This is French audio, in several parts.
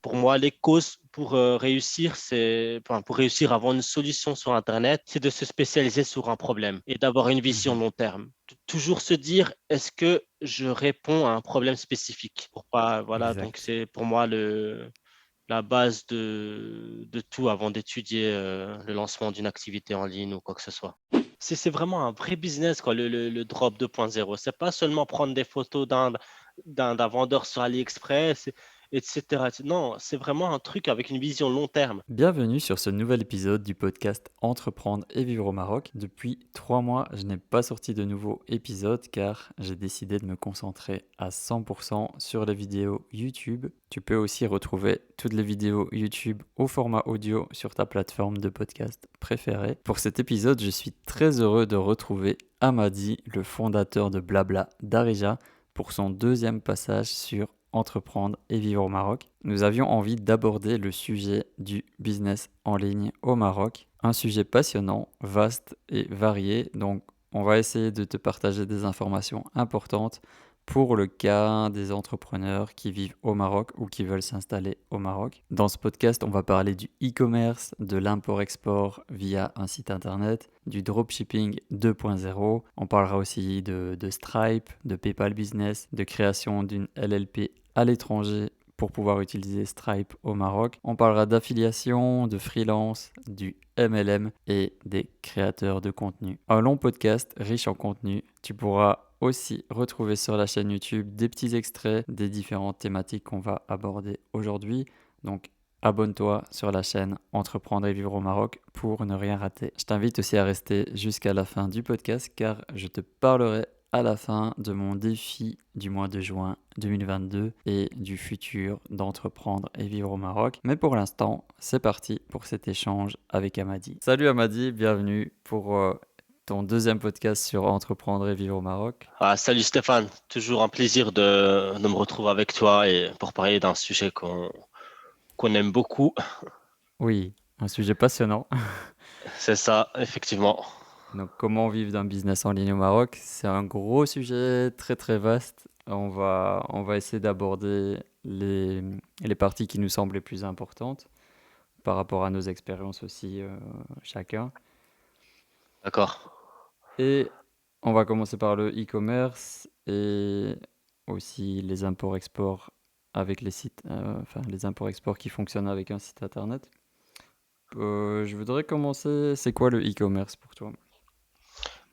Pour moi, les causes pour réussir, pour réussir à avoir une solution sur Internet, c'est de se spécialiser sur un problème et d'avoir une vision Mhm. long terme. Toujours se dire, est-ce que je réponds à un problème spécifique? Pour pas, voilà, donc Exact. c'est pour moi la base de tout avant d'étudier le lancement d'une activité en ligne ou quoi que ce soit. C'est vraiment un vrai business, quoi, le drop 2.0. C'est pas seulement prendre des photos d'un vendeur sur AliExpress, etc. Non, c'est vraiment un truc avec une vision long terme. Bienvenue sur ce nouvel épisode du podcast Entreprendre et vivre au Maroc. Depuis 3 mois, je n'ai pas sorti de nouveau épisode car j'ai décidé de me concentrer à 100% sur les vidéos YouTube. Tu peux aussi retrouver toutes les vidéos YouTube au format audio sur ta plateforme de podcast préférée. Pour cet épisode, je suis très heureux de retrouver Amadi, le fondateur de Blabla Darija, pour son deuxième passage sur Entreprendre et vivre au Maroc. Nous avions envie d'aborder le sujet du business en ligne au Maroc, un sujet passionnant, vaste et varié, donc on va essayer de te partager des informations importantes pour le cas des entrepreneurs qui vivent au Maroc ou qui veulent s'installer au Maroc. Dans ce podcast, on va parler du e-commerce, de l'import-export via un site internet, du dropshipping 2.0. On parlera aussi de Stripe, de PayPal Business, de création d'une LLP à l'étranger pour pouvoir utiliser Stripe au Maroc. On parlera d'affiliation, de freelance, du MLM et des créateurs de contenu. Un long podcast riche en contenu. Tu pourras aussi retrouver sur la chaîne YouTube des petits extraits des différentes thématiques qu'on va aborder aujourd'hui. Donc abonne-toi sur la chaîne Entreprendre et vivre au Maroc pour ne rien rater. Je t'invite aussi à rester jusqu'à la fin du podcast car je te parlerai à la fin de mon défi du mois de juin 2022 et du futur d'entreprendre et vivre au Maroc. Mais pour l'instant, c'est parti pour cet échange avec Amadi. Salut Amadi, bienvenue pour ton deuxième podcast sur entreprendre et vivre au Maroc. Ah, salut Stéphane, toujours un plaisir de me retrouver avec toi et pour parler d'un sujet qu'on aime beaucoup. Oui, un sujet passionnant. C'est ça, effectivement. Donc, comment vivre d'un business en ligne au Maroc? C'est un gros sujet très très vaste. On va essayer d'aborder les parties qui nous semblent les plus importantes par rapport à nos expériences aussi chacun. D'accord. Et on va commencer par le e-commerce et aussi les imports-exports avec les sites, enfin les imports-exports qui fonctionnent avec un site internet. Je voudrais commencer. C'est quoi le e-commerce pour toi?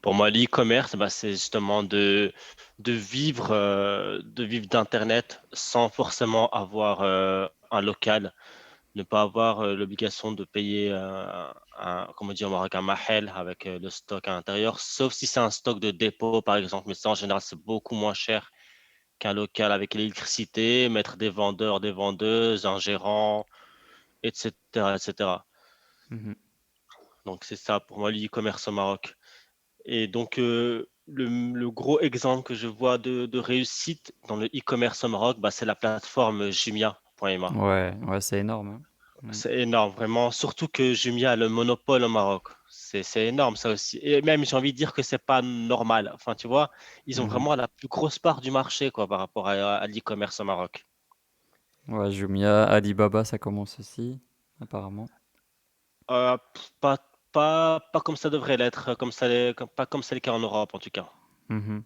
Pour moi, l'e-commerce, bah, c'est justement de vivre d'Internet sans forcément avoir un local, ne pas avoir l'obligation de payer comment dire, au Maroc, un mahel avec le stock à l'intérieur, sauf si c'est un stock de dépôt, par exemple. Mais ça, en général, c'est beaucoup moins cher qu'un local avec l'électricité, mettre des vendeurs, des vendeuses, un gérant, etc., etc. Mhm. Donc, c'est ça pour moi l'e-commerce au Maroc. Et donc, le gros exemple que je vois de réussite dans le e-commerce au Maroc, bah, c'est la plateforme Jumia.ma. Ouais, ouais, c'est énorme, hein. Mm. C'est énorme, vraiment. Surtout que Jumia a le monopole au Maroc. C'est énorme, ça aussi. Et même, j'ai envie de dire que c'est pas normal. Enfin, tu vois, ils ont Mhm. vraiment la plus grosse part du marché, quoi, par rapport à l'e-commerce au Maroc. Ouais, Jumia, Alibaba, ça commence aussi, apparemment. Pas, pas comme ça devrait l'être, pas comme c'est le cas en Europe, en tout cas. Mhm.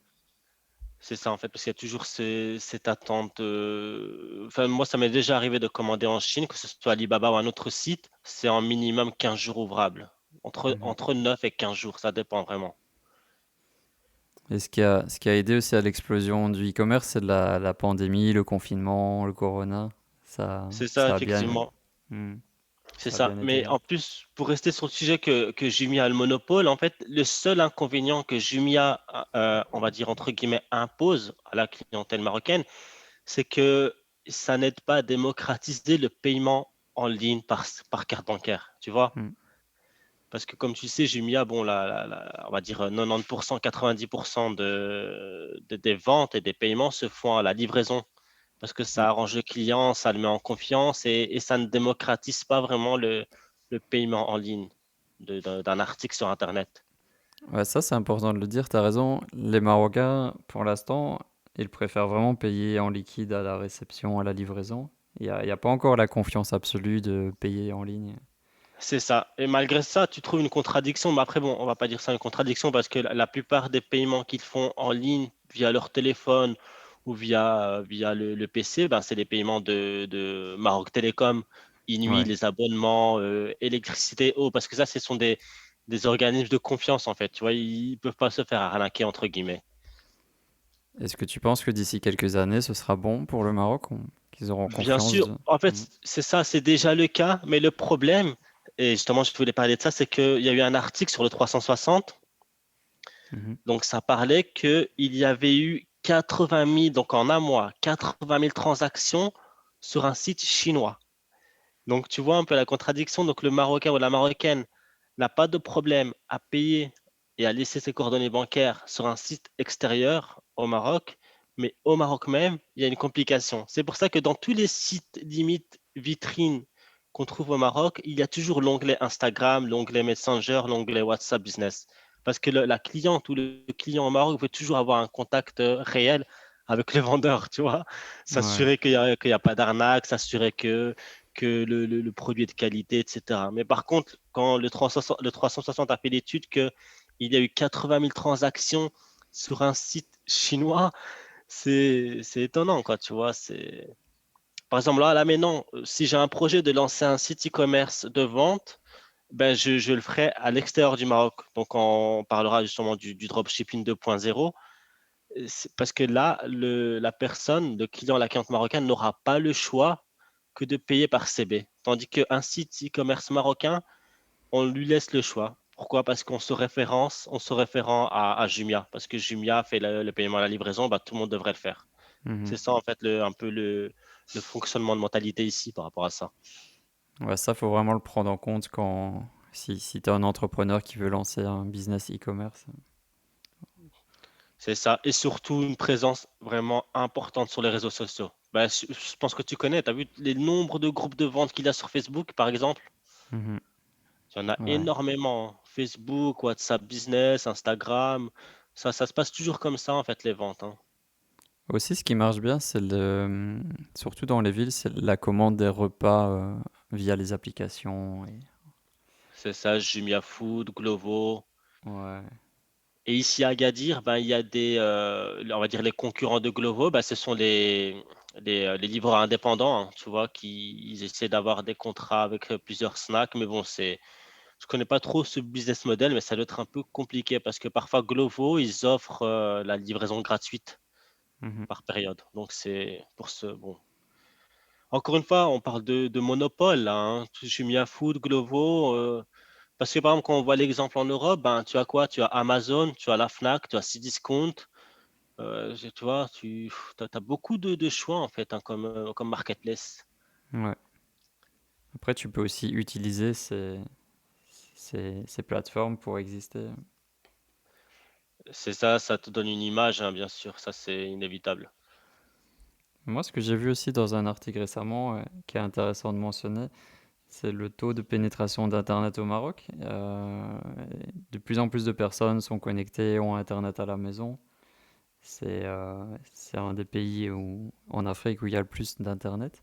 C'est ça en fait, parce qu'il y a toujours cette attente. Enfin, moi, ça m'est déjà arrivé de commander en Chine, que ce soit Alibaba ou un autre site, c'est en minimum 15 jours ouvrables. Mhm. Entre 9 et 15 jours, ça dépend vraiment. Et ce qui a aidé aussi à l'explosion du e-commerce, c'est la pandémie, le confinement, le corona. Ça, C'est ça, ça a bien, effectivement. hmm, C'est ça a ça. bien aidé, Mais hein. en plus, pour rester sur le sujet que Jumia a le monopole, en fait, le seul inconvénient que Jumia, on va dire entre guillemets, impose à la clientèle marocaine, c'est que ça n'aide pas à démocratiser le paiement en ligne par carte bancaire, tu vois? Hmm. Parce que comme tu sais, Jumia, bon, on va dire 90%, 90% des ventes et des paiements se font à la livraison parce que Hmm. ça arrange le client, ça le met en confiance et ça ne démocratise pas vraiment le paiement en ligne d'un article sur Internet. Ouais, ça c'est important de le dire, t'as raison. Les Marocains, pour l'instant, ils préfèrent vraiment payer en liquide à la réception, à la livraison. Il y a pas encore la confiance absolue de payer en ligne. C'est ça. Et malgré ça, tu trouves une contradiction. Mais après, bon, on va pas dire ça une contradiction parce que la plupart des paiements qu'ils font en ligne via leur téléphone ou via le PC, ben, c'est des paiements de Maroc Télécom, Inouï, Ouais. les abonnements, électricité, eau, parce que ça, ce sont des organismes de confiance en fait. Tu vois, ils peuvent pas se faire arnaquer entre guillemets. Est-ce que tu penses que d'ici quelques années, ce sera bon pour le Maroc, qu'ils auront Bien confiance sûr, en Mhm. fait, c'est ça, c'est déjà le cas. Mais le problème, et justement, je voulais parler de ça, c'est qu'il y a eu un article sur le 360. Mhm. Donc, ça parlait qu'il y avait eu 80 000, donc en un mois, 80 000 transactions sur un site chinois. Donc, tu vois un peu la contradiction. Donc, le Marocain ou la Marocaine n'a pas de problème à payer et à laisser ses coordonnées bancaires sur un site extérieur au Maroc, mais au Maroc même, il y a une complication. C'est pour ça que dans tous les sites limite vitrines qu'on trouve au Maroc, il y a toujours l'onglet Instagram, l'onglet Messenger, l'onglet WhatsApp Business. Parce que la cliente ou le client au Maroc veut toujours avoir un contact réel avec le vendeur, tu vois. Ouais. S'assurer qu'il y a pas d'arnaque, s'assurer que le produit est de qualité, etc. Mais par contre, quand le 360 a fait l'étude qu'il y a eu 80 000 transactions sur un site chinois, c'est étonnant, quoi, tu vois. Par exemple, là maintenant, si j'ai un projet de lancer un site e-commerce de vente, ben, je le ferai à l'extérieur du Maroc. Donc, on parlera justement du dropshipping 2.0. Parce que là, la personne, le client, la cliente marocaine n'aura pas le choix que de payer par CB. Tandis qu'un site e-commerce marocain, on lui laisse le choix. Pourquoi? Parce qu'on se référence, on se référent à Jumia. Parce que Jumia fait le paiement à la livraison, bah, tout le monde devrait le faire. Mhm. C'est ça, en fait, un peu le fonctionnement de mentalité ici par rapport à ça. Ouais, ça, faut vraiment le prendre en compte si tu es un entrepreneur qui veut lancer un business e-commerce. C'est ça. Et surtout, une présence vraiment importante sur les réseaux sociaux. Bah, je pense que tu connais, tu as vu les nombres de groupes de vente qu'il y a sur Facebook, par exemple? Mhm. Il y en a Ouais. énormément. Facebook, WhatsApp Business, Instagram. Ça se passe toujours comme ça, en fait, les ventes, hein. Aussi, ce qui marche bien, surtout dans les villes, c'est la commande des repas via les applications. C'est ça, Jumia Food, Glovo. Ouais. Et ici à Agadir, ben, il y a on va dire les concurrents de Glovo, ben, ce sont les livreurs indépendants, hein, tu vois, qui ils essaient d'avoir des contrats avec plusieurs snacks. Mais bon, je connais pas trop ce business model, mais ça doit être un peu compliqué parce que parfois Glovo, ils offrent la livraison gratuite Mhm. par période. Donc c'est pour ce, bon. Encore une fois, on parle de monopole, là, hein. Jumia Food, Glovo. Parce que par exemple, quand on voit l'exemple en Europe, ben, tu as quoi? Tu as Amazon, tu as la Fnac, tu as Cdiscount. Tu vois, tu as beaucoup de choix en fait, hein, comme marketplace. Ouais. Après, tu peux aussi utiliser ces plateformes pour exister. C'est ça, ça te donne une image, hein, bien sûr. Ça, c'est inévitable. Moi, ce que j'ai vu aussi dans un article récemment, qui est intéressant de mentionner, c'est le taux de pénétration d'Internet au Maroc. De plus en plus de personnes sont connectées, ont Internet à la maison. C'est un des pays en Afrique où il y a le plus d'Internet.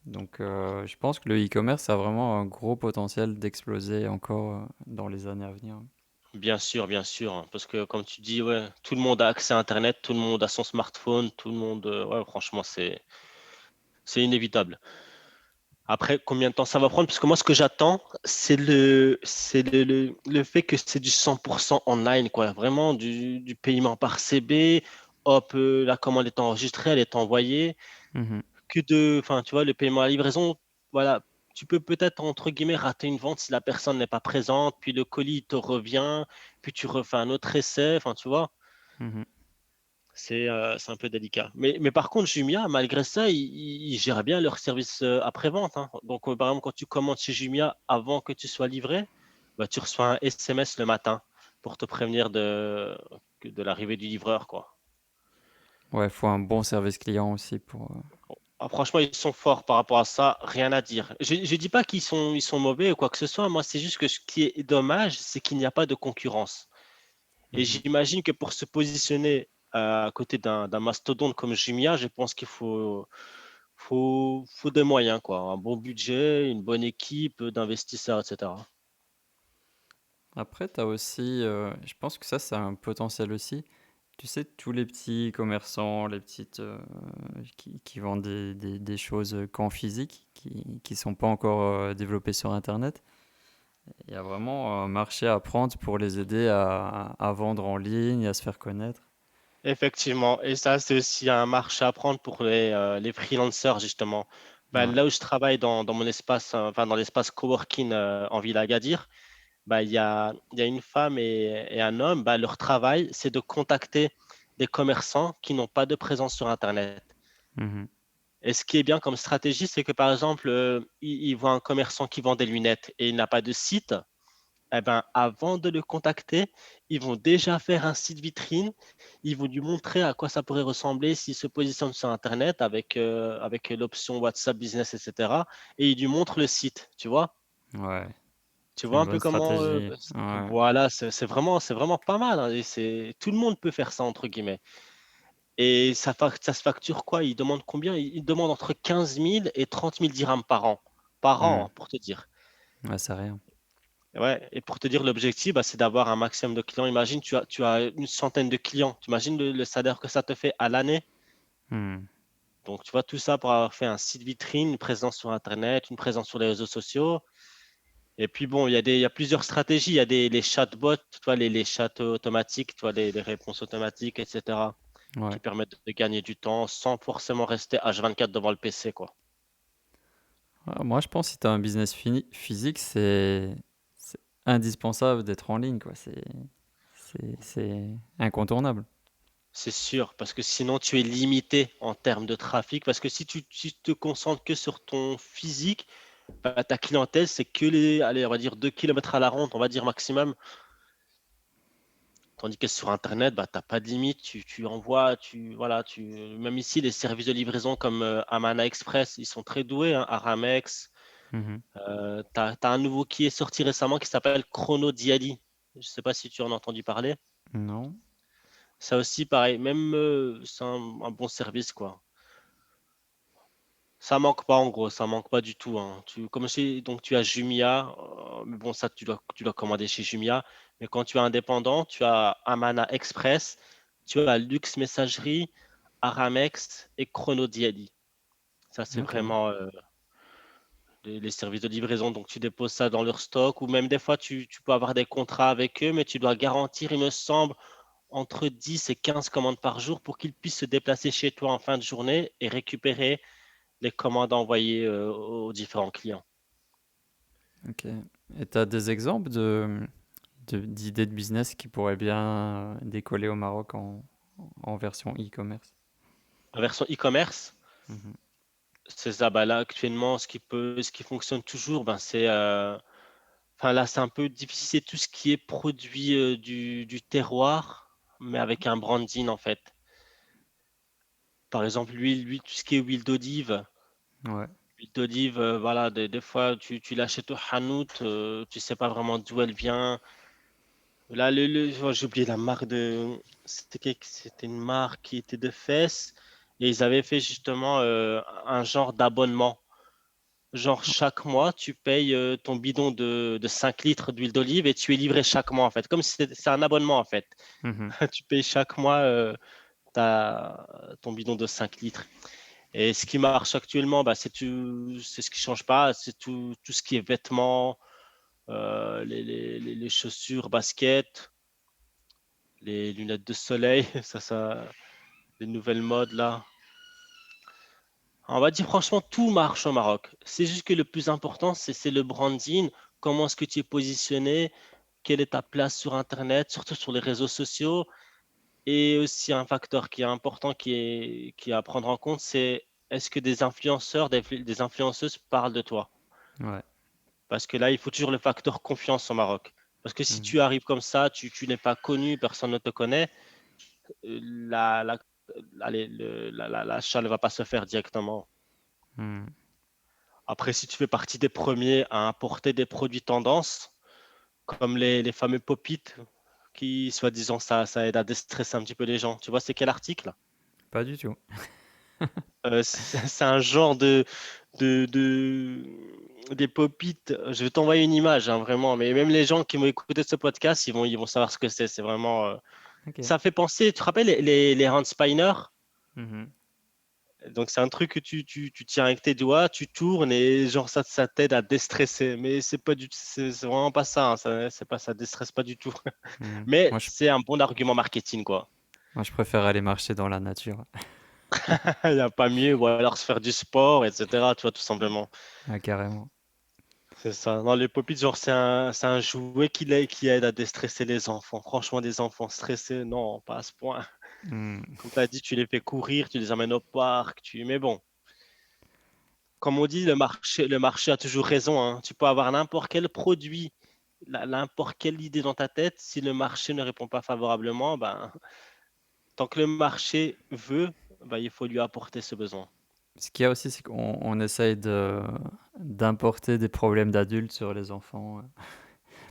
Donc, je pense que le e-commerce a vraiment un gros potentiel d'exploser encore dans les années à venir. Bien sûr, hein, parce que comme tu dis, ouais, tout le monde a accès à Internet, tout le monde a son smartphone, tout le monde, ouais, franchement, c'est inévitable. Après, combien de temps ça va prendre? Parce que moi, ce que j'attends, c'est le fait que c'est du 100% online, quoi. Vraiment, du paiement par CB. Hop, la commande est enregistrée, elle est envoyée. Mhm, Enfin, tu vois, le paiement à la livraison, voilà, tu peux peut-être, entre guillemets, rater une vente si la personne n'est pas présente, puis le colis te revient, puis tu refais un autre essai, enfin, tu vois, mhm. c'est un peu délicat. Mais par contre, Jumia, malgré ça, ils gèrent bien leur service après-vente, hein. Donc, par exemple, quand tu commandes chez Jumia avant que tu sois livré, bah, tu reçois un SMS le matin pour te prévenir de l'arrivée du livreur, quoi. Ouais, il faut un bon service client aussi pour. Ah, franchement, ils sont forts par rapport à ça, rien à dire. Je ne dis pas qu'ils sont mauvais ou quoi que ce soit. Moi, c'est juste que ce qui est dommage, c'est qu'il n'y a pas de concurrence. Et Mhm. j'imagine que pour se positionner à côté d'un mastodonte comme Jumia, je pense qu'il Faut des moyens quoi, un bon budget, une bonne équipe, d'investisseurs et cetera. Après, tu as aussi, je pense que ça a un potentiel aussi. Tu sais, tous les petits commerçants, les petites, qui vendent des choses, qu'en physique, qui sont pas encore, développées sur internet. Il y a vraiment un marché à prendre pour les aider à vendre en ligne, à se faire connaître. Effectivement et ça, c'est aussi un marché à prendre pour les freelancers justement. Bah, Ouais. là où je travaille dans mon espace, enfin dans l'espace coworking, en ville Agadir, bah, il y a une femme et un homme, bah, leur travail, c'est de contacter des commerçants qui n'ont pas de présence sur internet Mmh. et ce qui est bien comme stratégie, c'est que par exemple, ils voient un commerçant qui vend des lunettes et il n'a pas de site. Eh ben, avant de le contacter, ils vont déjà faire un site vitrine. Ils vont lui montrer à quoi ça pourrait ressembler s'il se positionne sur internet avec l'option WhatsApp Business et cetera et ils lui montrent le site, tu vois? Ouais, Tu c'est vois une un peu bonne comment, stratégie. Ouais. voilà, c'est vraiment pas mal, hein et c'est tout le monde peut faire ça entre guillemets et ça se facture quoi? Ils demandent combien? Ils demandent entre 15 000 et 30 000 dirhams par an, Mmh. hein, pour te dire. Ouais, c'est rien. Ouais et pour te dire l'objectif, bah, c'est d'avoir un maximum de clients. Imagine, tu as une centaine de clients. Tu imagines le salaire que ça te fait à l'année? Mmh. Donc tu vois, tout ça pour avoir fait un site vitrine, une présence sur internet, une présence sur les réseaux sociaux et puis bon, il y a plusieurs stratégies. Il y a les chatbots, tu vois, les chats automatiques, tu vois, les réponses automatiques et cetera, qui Ouais. permettent de gagner du temps sans forcément rester H24 devant le PC, quoi. Moi, je pense que si tu as un business physique, c'est indispensable d'être en ligne, quoi. C'est incontournable. C'est sûr, parce que sinon tu es limité en termes de trafic. Parce que si tu te concentres que sur ton physique, bah, ta clientèle, c'est que allez, on va dire 2 kilomètres à la ronde, on va dire maximum. Tandis que sur Internet, bah, tu as pas de limite, tu envoies, voilà, même ici, les services de livraison comme Amana Express, ils sont très doués, hein, Aramex. Mmh. Tu as un nouveau qui est sorti récemment qui s'appelle Chrono Diali. Je sais pas si tu en as entendu parler. Non? Ça aussi, pareil, même c'est un bon service, quoi. Ça manque pas en gros, ça manque pas du tout, hein. Comme donc tu as Jumia, mais bon ça tu dois commander chez Jumia. Mais quand tu es indépendant, tu as Amana Express, tu as Lux Messagerie, Aramex et Chrono Dially. Ça c'est OK. vraiment les services de livraison. Donc tu déposes ça dans leur stock ou même des fois tu peux avoir des contrats avec eux, mais tu dois garantir, il me semble, entre 10 et 15 commandes par jour pour qu'ils puissent se déplacer chez toi en fin de journée et récupérer les commandes envoyées aux différents clients. OK. Et tu as des exemples d'idées de business qui pourraient bien décoller au Maroc en version e-commerce? La version e-commerce, Mmh. c'est ça. Bah là, actuellement, ce qui fonctionne toujours, ben, enfin là, c'est un peu difficile. C'est tout ce qui est produit du terroir, mais avec un branding en fait. Par exemple, tout ce qui est huile d'olive. Ouais. L'huile d'olive, voilà, des fois, tu l'achètes au hanout, tu sais pas vraiment d'où elle vient. Là, oh, j'ai oublié la marque c'était une marque qui était de fesses et ils avaient fait justement un genre d'abonnement. Genre chaque mois, tu payes ton bidon de 5 litres d'huile d'olive et tu es livré chaque mois en fait. Comme si c'est un abonnement en fait. Mmh. Tu payes chaque mois ton bidon de 5 litres. Et ce qui marche actuellement, bah, c'est ce qui change pas, c'est tout ce qui est vêtements, les chaussures, baskets, les lunettes de soleil, les nouvelles modes là. On va dire franchement, tout marche au Maroc. C'est juste que le plus important, c'est le branding. Comment est-ce que tu es positionné? Quelle est ta place sur Internet, surtout sur les réseaux sociaux? Et aussi un facteur qui est important, qui est à prendre en compte, c'est est-ce que des influenceurs, des influenceuses parlent de toi? Ouais. Parce que là, il faut toujours le facteur confiance au Maroc. Parce que si Mmh. tu arrives comme ça, tu n'es pas connu, personne ne te connaît, la, la, allez, l'achat ne va pas se faire directement. Mmh. Après, si tu fais partie des premiers à importer des produits tendance, comme les fameux pop-it, qui, soi-disant, ça aide à déstresser un petit peu les gens. Tu vois, c'est quel article? Pas du tout. C'est un genre de des popites. Je vais t'envoyer une image, hein, vraiment. Mais même les gens qui vont écouter ce podcast, ils vont savoir ce que c'est. C'est vraiment. Ok. Ça fait penser. Tu te rappelles les hand spinner? Mhm. Donc c'est un truc que tu tiens avec tes doigts, tu tournes et genre ça t'aide à déstresser. Mais c'est vraiment pas ça, hein. C'est pas ça déstresse pas du tout. Mhm. Mais c'est un bon argument marketing, quoi. Moi, je préfère aller marcher dans la nature. Il n'y a pas mieux, ou alors se faire du sport, etc. Tu vois, tout simplement. Ah, carrément. C'est ça. Dans les pop genre, c'est un jouet qui aide à déstresser les enfants. Franchement, des enfants stressés, non, pas à ce point. Hmm. Comme tu as dit, tu les fais courir, tu les amènes au parc. Mais bon, comme on dit, le marché a toujours raison, hein. Tu peux avoir n'importe quel produit, n'importe quelle idée dans ta tête. Si le marché ne répond pas favorablement, ben, tant que le marché veut, ben, il faut lui apporter ce besoin. Ce qu'il y a aussi, c'est qu'on essaye d'importer des problèmes d'adultes sur les enfants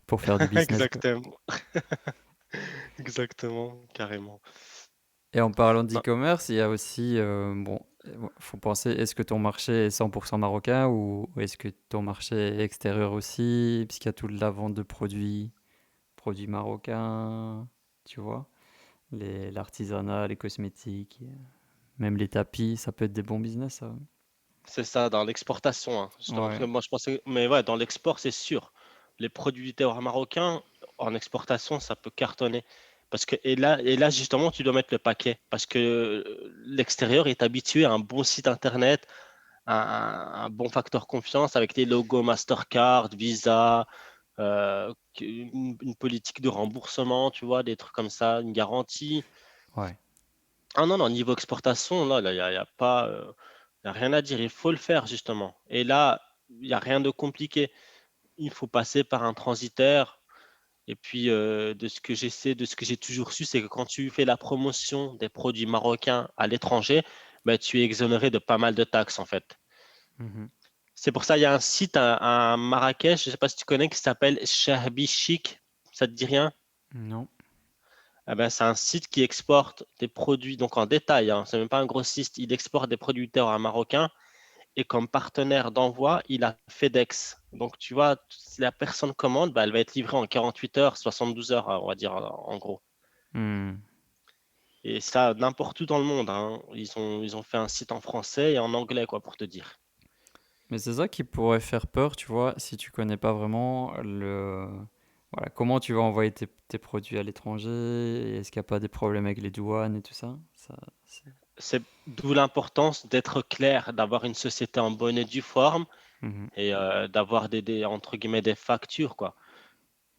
pour faire du business, quoi. Exactement. Exactement, carrément. Et en parlant Non, d'e-commerce, il y a aussi, bon, faut penser, est-ce que ton marché est 100% marocain ou est-ce que ton marché est extérieur aussi, puisqu'il y a toute la vente de produits marocains, tu vois, l'artisanat, les cosmétiques, même les tapis, ça peut être des bons business, ça. c'est ça, dans l'exportation, hein. Justement, parce que Ouais, moi, je pensais, mais ouais, dans l'export, c'est sûr. Les produits du terroir marocain, en exportation, ça peut cartonner. Et là, justement, tu dois mettre le paquet. Parce que l'extérieur est habitué à un bon site internet, à un bon facteur confiance avec des logos Mastercard, Visa, une politique de remboursement, tu vois, des trucs comme ça, une garantie. ouais. Ah non, non, niveau exportation, là, il n'y a pas, y a rien à dire, il faut le faire justement. Et là, il n'y a rien de compliqué. Il faut passer par un transitaire. Et puis, de ce que j'ai toujours su, c'est que quand tu fais la promotion des produits marocains à l'étranger, ben, tu es exonéré de pas mal de taxes en fait. Mhm. C'est pour ça il y a un site à Marrakech, je ne sais pas si tu connais, qui s'appelle Shahbi Chic. Ça te dit rien? Non. Eh ben, c'est un site qui exporte des produits, donc en détail, hein, c'est même pas un grossiste, il exporte des produits du terroir marocain et comme partenaire d'envoi, il a FedEx. Donc tu vois, si la personne commande, bah, elle va être livrée en 48 heures, 72 heures, on va dire en gros. Hmm. Et ça, n'importe où dans le monde, hein. Ils ont fait un site en français et en anglais, quoi, pour te dire. Mais c'est ça qui pourrait faire peur, tu vois, si tu connais pas vraiment voilà, comment tu vas envoyer tes produits à l'étranger, et est-ce qu'il n'y a pas des problèmes avec les douanes et tout ça? C'est d'où l'importance d'être clair, d'avoir une société en bonne et due forme Mhm. et d'avoir entre guillemets, des factures, quoi.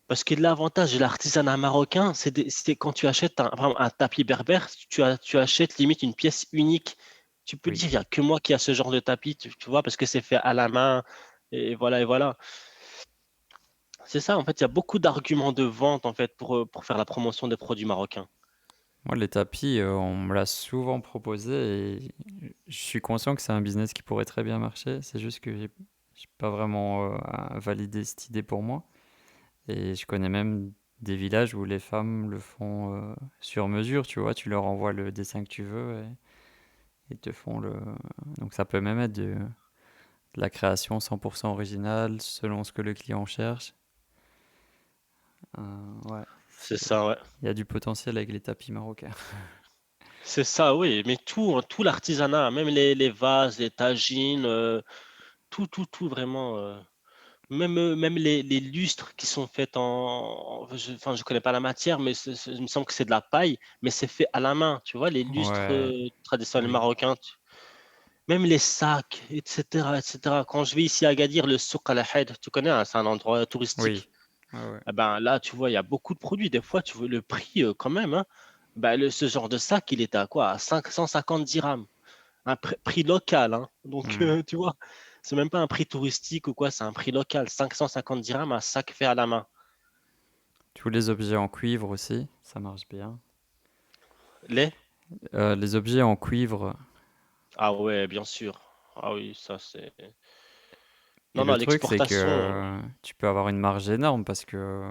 Parce que l'avantage de l'artisanat marocain, c'est quand tu achètes par exemple, un tapis berbère, tu achètes limite une pièce unique. Tu peux Oui. dire, il n'y a que moi qui a ce genre de tapis, tu vois, parce que c'est fait à la main. Et voilà, et voilà. C'est ça, en fait, il y a beaucoup d'arguments de vente, en fait, pour faire la promotion des produits marocains. Moi, les tapis, on me l'a souvent proposé et je suis conscient que c'est un business qui pourrait très bien marcher. C'est juste que j'ai pas vraiment validé cette idée pour moi. Et je connais même des villages où les femmes le font sur mesure, tu vois. Tu leur envoies le dessin que tu veux et te font le. Donc ça peut même être de la création 100% originale selon ce que le client cherche. Ouais, C'est ça, ouais. il y a du potentiel avec les tapis marocains. C'est ça, oui. Mais tout, hein, tout l'artisanat, même les vases, les tagines, tout, vraiment. Même les lustres qui sont faits enfin, je connais pas la matière, mais il me semble que c'est de la paille, mais c'est fait à la main. Tu vois, les lustres Ouais, traditionnels oui, marocains, même les sacs, etc., etc. Quand je vais ici à Agadir, le souk al Ahed, tu connais, hein, c'est un endroit oui. touristique. Ouais, ouais. Eh ben, là, tu vois, il y a beaucoup de produits. Des fois, tu vois le prix quand même, hein. Ben, ce genre de sac, il était à quoi? À 550 dirhams. Un prix local, hein. Donc, Hmm. tu vois, c'est même pas un prix touristique ou quoi, c'est un prix local. 550 dirhams, un sac fait à la main. Tous les objets en cuivre aussi, ça marche bien. Les? Les objets en cuivre. Ah ouais, bien sûr. Ah oui, ça c'est. Et Non, le non, truc, c'est l'exportation. que tu peux avoir une marge énorme parce que,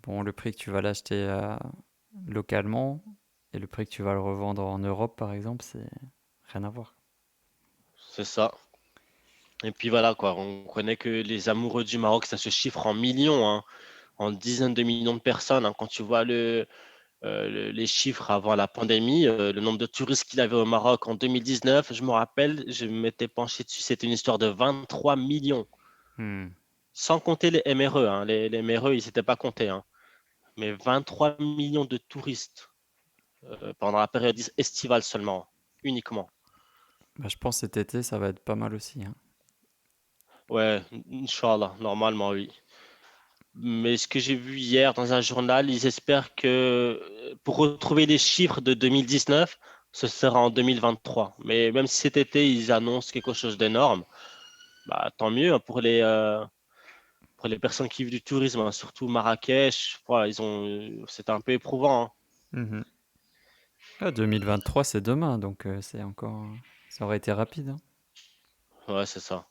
bon, le prix que tu vas l'acheter localement et le prix que tu vas le revendre en Europe, par exemple, c'est rien à voir. c'est ça. Et puis voilà quoi, on connaît que les amoureux du Maroc, ça se chiffre en millions, hein, en dizaines de millions de personnes, hein. Quand tu vois les chiffres avant la pandémie, le nombre de touristes qu'il avait au Maroc en 2019, je me rappelle, je m'étais penché dessus, c'était une histoire de 23 millions, Hmm. sans compter les MRE, hein. Les MRE, ils n'étaient pas comptés, hein. Mais 23 millions de touristes pendant la période estivale seulement, uniquement. Bah, je pense cet été, ça va être pas mal aussi, hein. Ouais, Inch'Allah, normalement, oui. Mais ce que j'ai vu hier dans un journal, ils espèrent que pour retrouver les chiffres de 2019, ce sera en 2023. Mais même si cet été, ils annoncent quelque chose d'énorme, bah, tant mieux, hein, pour les personnes qui vivent du tourisme, hein, surtout Marrakech. Voilà, c'était un peu éprouvant, hein. Mhm. Ah, 2023, c'est demain, donc c'est encore, ça aurait été rapide, hein. Ouais, c'est ça.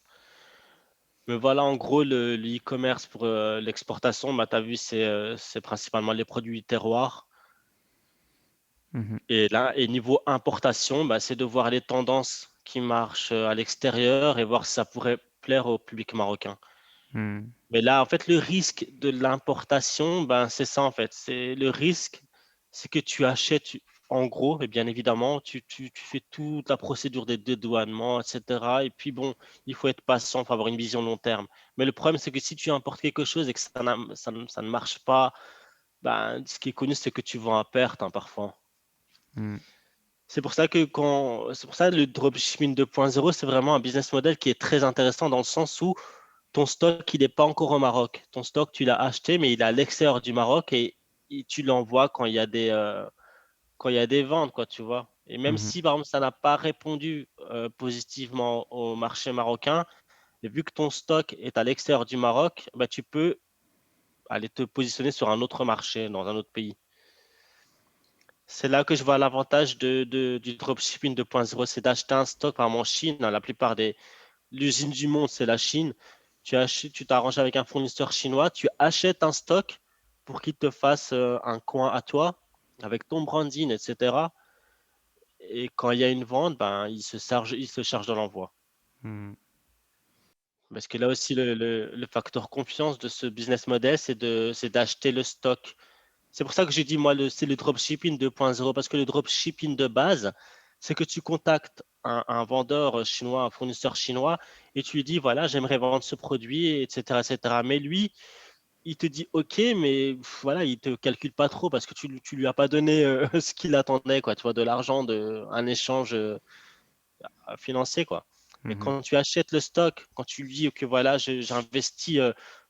Mais voilà, en gros, le e-commerce pour l'exportation, bah, tu as vu, c'est principalement les produits terroirs. Mhm. Et là, et niveau importation, bah, c'est de voir les tendances qui marchent à l'extérieur et voir si ça pourrait plaire au public marocain. Hmm. Mais là, en fait, le risque de l'importation, ben, c'est ça, en fait. C'est le risque, c'est que tu achètes, en gros, et bien évidemment, tu fais toute la procédure des dédouanements, etc. Et puis, bon, il faut être patient, il faut avoir une vision long terme. Mais le problème, c'est que si tu importes quelque chose et que ça ne marche pas, ben, ce qui est connu, c'est que tu vends à perte, hein, parfois. Hmm. C'est pour ça que le dropshipping 2.0, c'est vraiment un business model qui est très intéressant dans le sens où ton stock, il n'est pas encore au Maroc. Ton stock, tu l'as acheté, mais il est à l'extérieur du Maroc et tu l'envoies quand il y a des ventes, quoi, tu vois. Et même Mhm. si, par exemple, ça n'a pas répondu positivement au marché marocain, et vu que ton stock est à l'extérieur du Maroc, bah, tu peux aller te positionner sur un autre marché, dans un autre pays. C'est là que je vois l'avantage du dropshipping 2.0, c'est d'acheter un stock, par exemple en Chine. La plupart des l'usine du monde, c'est la Chine. Tu t'arranges avec un fournisseur chinois, tu achètes un stock pour qu'il te fasse un coin à toi avec ton branding, etc. Et quand il y a une vente, ben, il se charge de l'envoi. Hmm. Parce que là aussi, le facteur confiance de ce business model, c'est d'acheter le stock. C'est pour ça que j'ai dit, moi, c'est le dropshipping 2.0, parce que le dropshipping de base, c'est que tu contactes un vendeur chinois, un fournisseur chinois, et tu lui dis, voilà, j'aimerais vendre ce produit, etc., etc. Mais lui, il te dit, OK, mais voilà, il te calcule pas trop parce que tu lui as pas donné ce qu'il attendait, quoi, tu vois, de l'argent, un échange financier, quoi. Mais Mhm. quand tu achètes le stock, quand tu lui dis que voilà, j'investis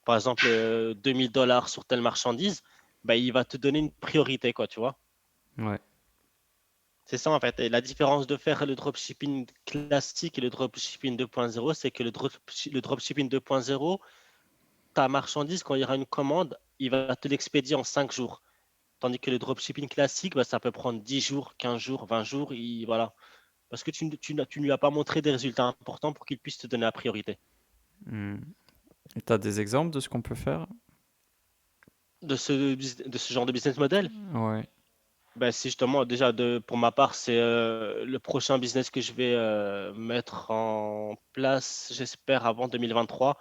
par exemple 2000 $ sur telle marchandise, bah, il va te donner une priorité, quoi, tu vois. Ouais. C'est ça en fait. Et la différence de faire le dropshipping classique et le dropshipping 2.0, c'est que le dropshipping 2.0, ta marchandise, quand il y aura une commande, il va te l'expédier en 5 jours. Tandis que le dropshipping classique, bah, ça peut prendre 10 jours, 15 jours, 20 jours, voilà. Parce que tu ne lui as pas montré des résultats importants pour qu'il puisse te donner la priorité. Hmm. Et t'as des exemples de ce qu'on peut faire? De ce genre de business model, Ouais. ben, c'est justement, déjà, pour ma part, c'est le prochain business que je vais mettre en place, j'espère, avant 2023.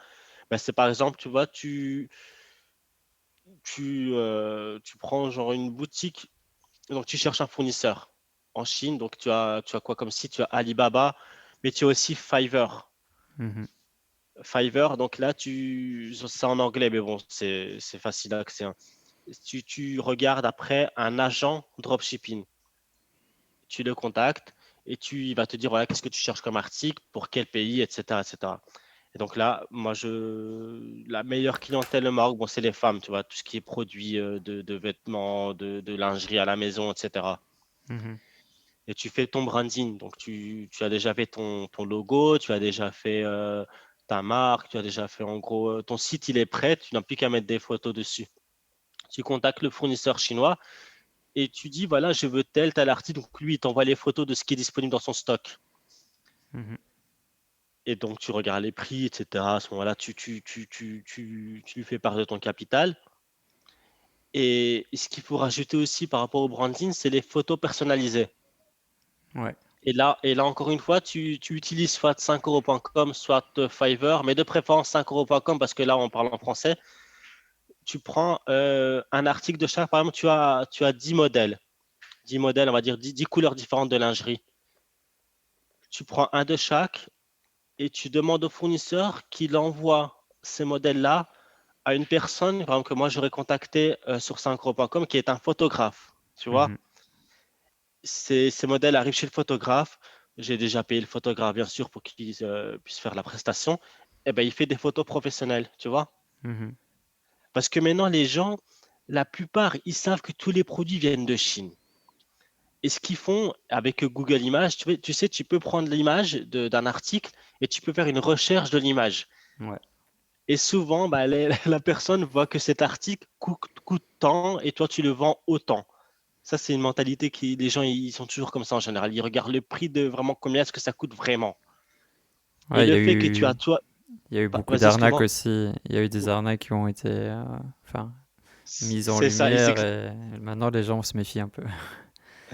Ben, c'est par exemple, tu vois, tu prends genre une boutique, donc tu cherches un fournisseur en Chine, donc tu as quoi comme site? Tu as Alibaba, mais tu as aussi Fiverr. Mhm. Fiverr, donc là, c'est en anglais, mais bon, c'est facile d'accès, hein. Tu regardes après un agent dropshipping. Tu le contactes et il va te dire voilà, qu'est-ce que tu cherches comme article, pour quel pays, etc., etc. Et donc là, la meilleure clientèle au Maroc, bon, c'est les femmes, tu vois, tout ce qui est produit de vêtements, de lingerie à la maison, etc. Mhm. Et tu fais ton branding. Donc, tu as déjà fait ton logo, tu as déjà fait ta marque, tu as déjà fait en gros, ton site, il est prêt, tu n'as plus qu'à mettre des photos dessus. Tu contactes le fournisseur chinois et tu dis, voilà, je veux tel article. Donc, lui, il t'envoie les photos de ce qui est disponible dans son stock. Mhm. Et donc, tu regardes les prix, etc. À ce moment-là, tu lui fais part de ton capital. Et ce qu'il faut rajouter aussi par rapport au branding, c'est les photos personnalisées. Ouais. Et là, encore une fois, tu utilises soit 5euros.com, soit Fiverr, mais de préférence 5euros.com parce que là, on parle en français. Tu prends un article de chaque, par exemple, tu as 10 modèles. 10 modèles, on va dire 10 couleurs différentes de lingerie. Tu prends un de chaque et tu demandes au fournisseur qu'il envoie ces modèles-là à une personne, par exemple, que moi j'aurais contacté sur 5euros.com, qui est un photographe. Tu vois, Mhm. ces modèles arrivent chez le photographe. J'ai déjà payé le photographe, bien sûr, pour qu'il puisse faire la prestation. Et ben, il fait des photos professionnelles, tu vois. Mhm. Parce que maintenant, les gens, la plupart, ils savent que tous les produits viennent de Chine. Et ce qu'ils font avec Google Images, tu sais, tu peux prendre l'image d'un article et tu peux faire une recherche de l'image. Ouais. Et souvent, bah, la personne voit que cet article coûte tant et toi, tu le vends autant. Ça, c'est une mentalité qui, les gens, ils sont toujours comme ça en général. Ils regardent le prix de vraiment combien est-ce que ça coûte vraiment. Et Ouais, le fait que tu as, toi, il y a eu beaucoup vas-y, d'arnaques excuse-moi. aussi. Il y a eu des arnaques qui ont été, enfin, mises en C'est ça, lumière et maintenant les gens se méfient un peu.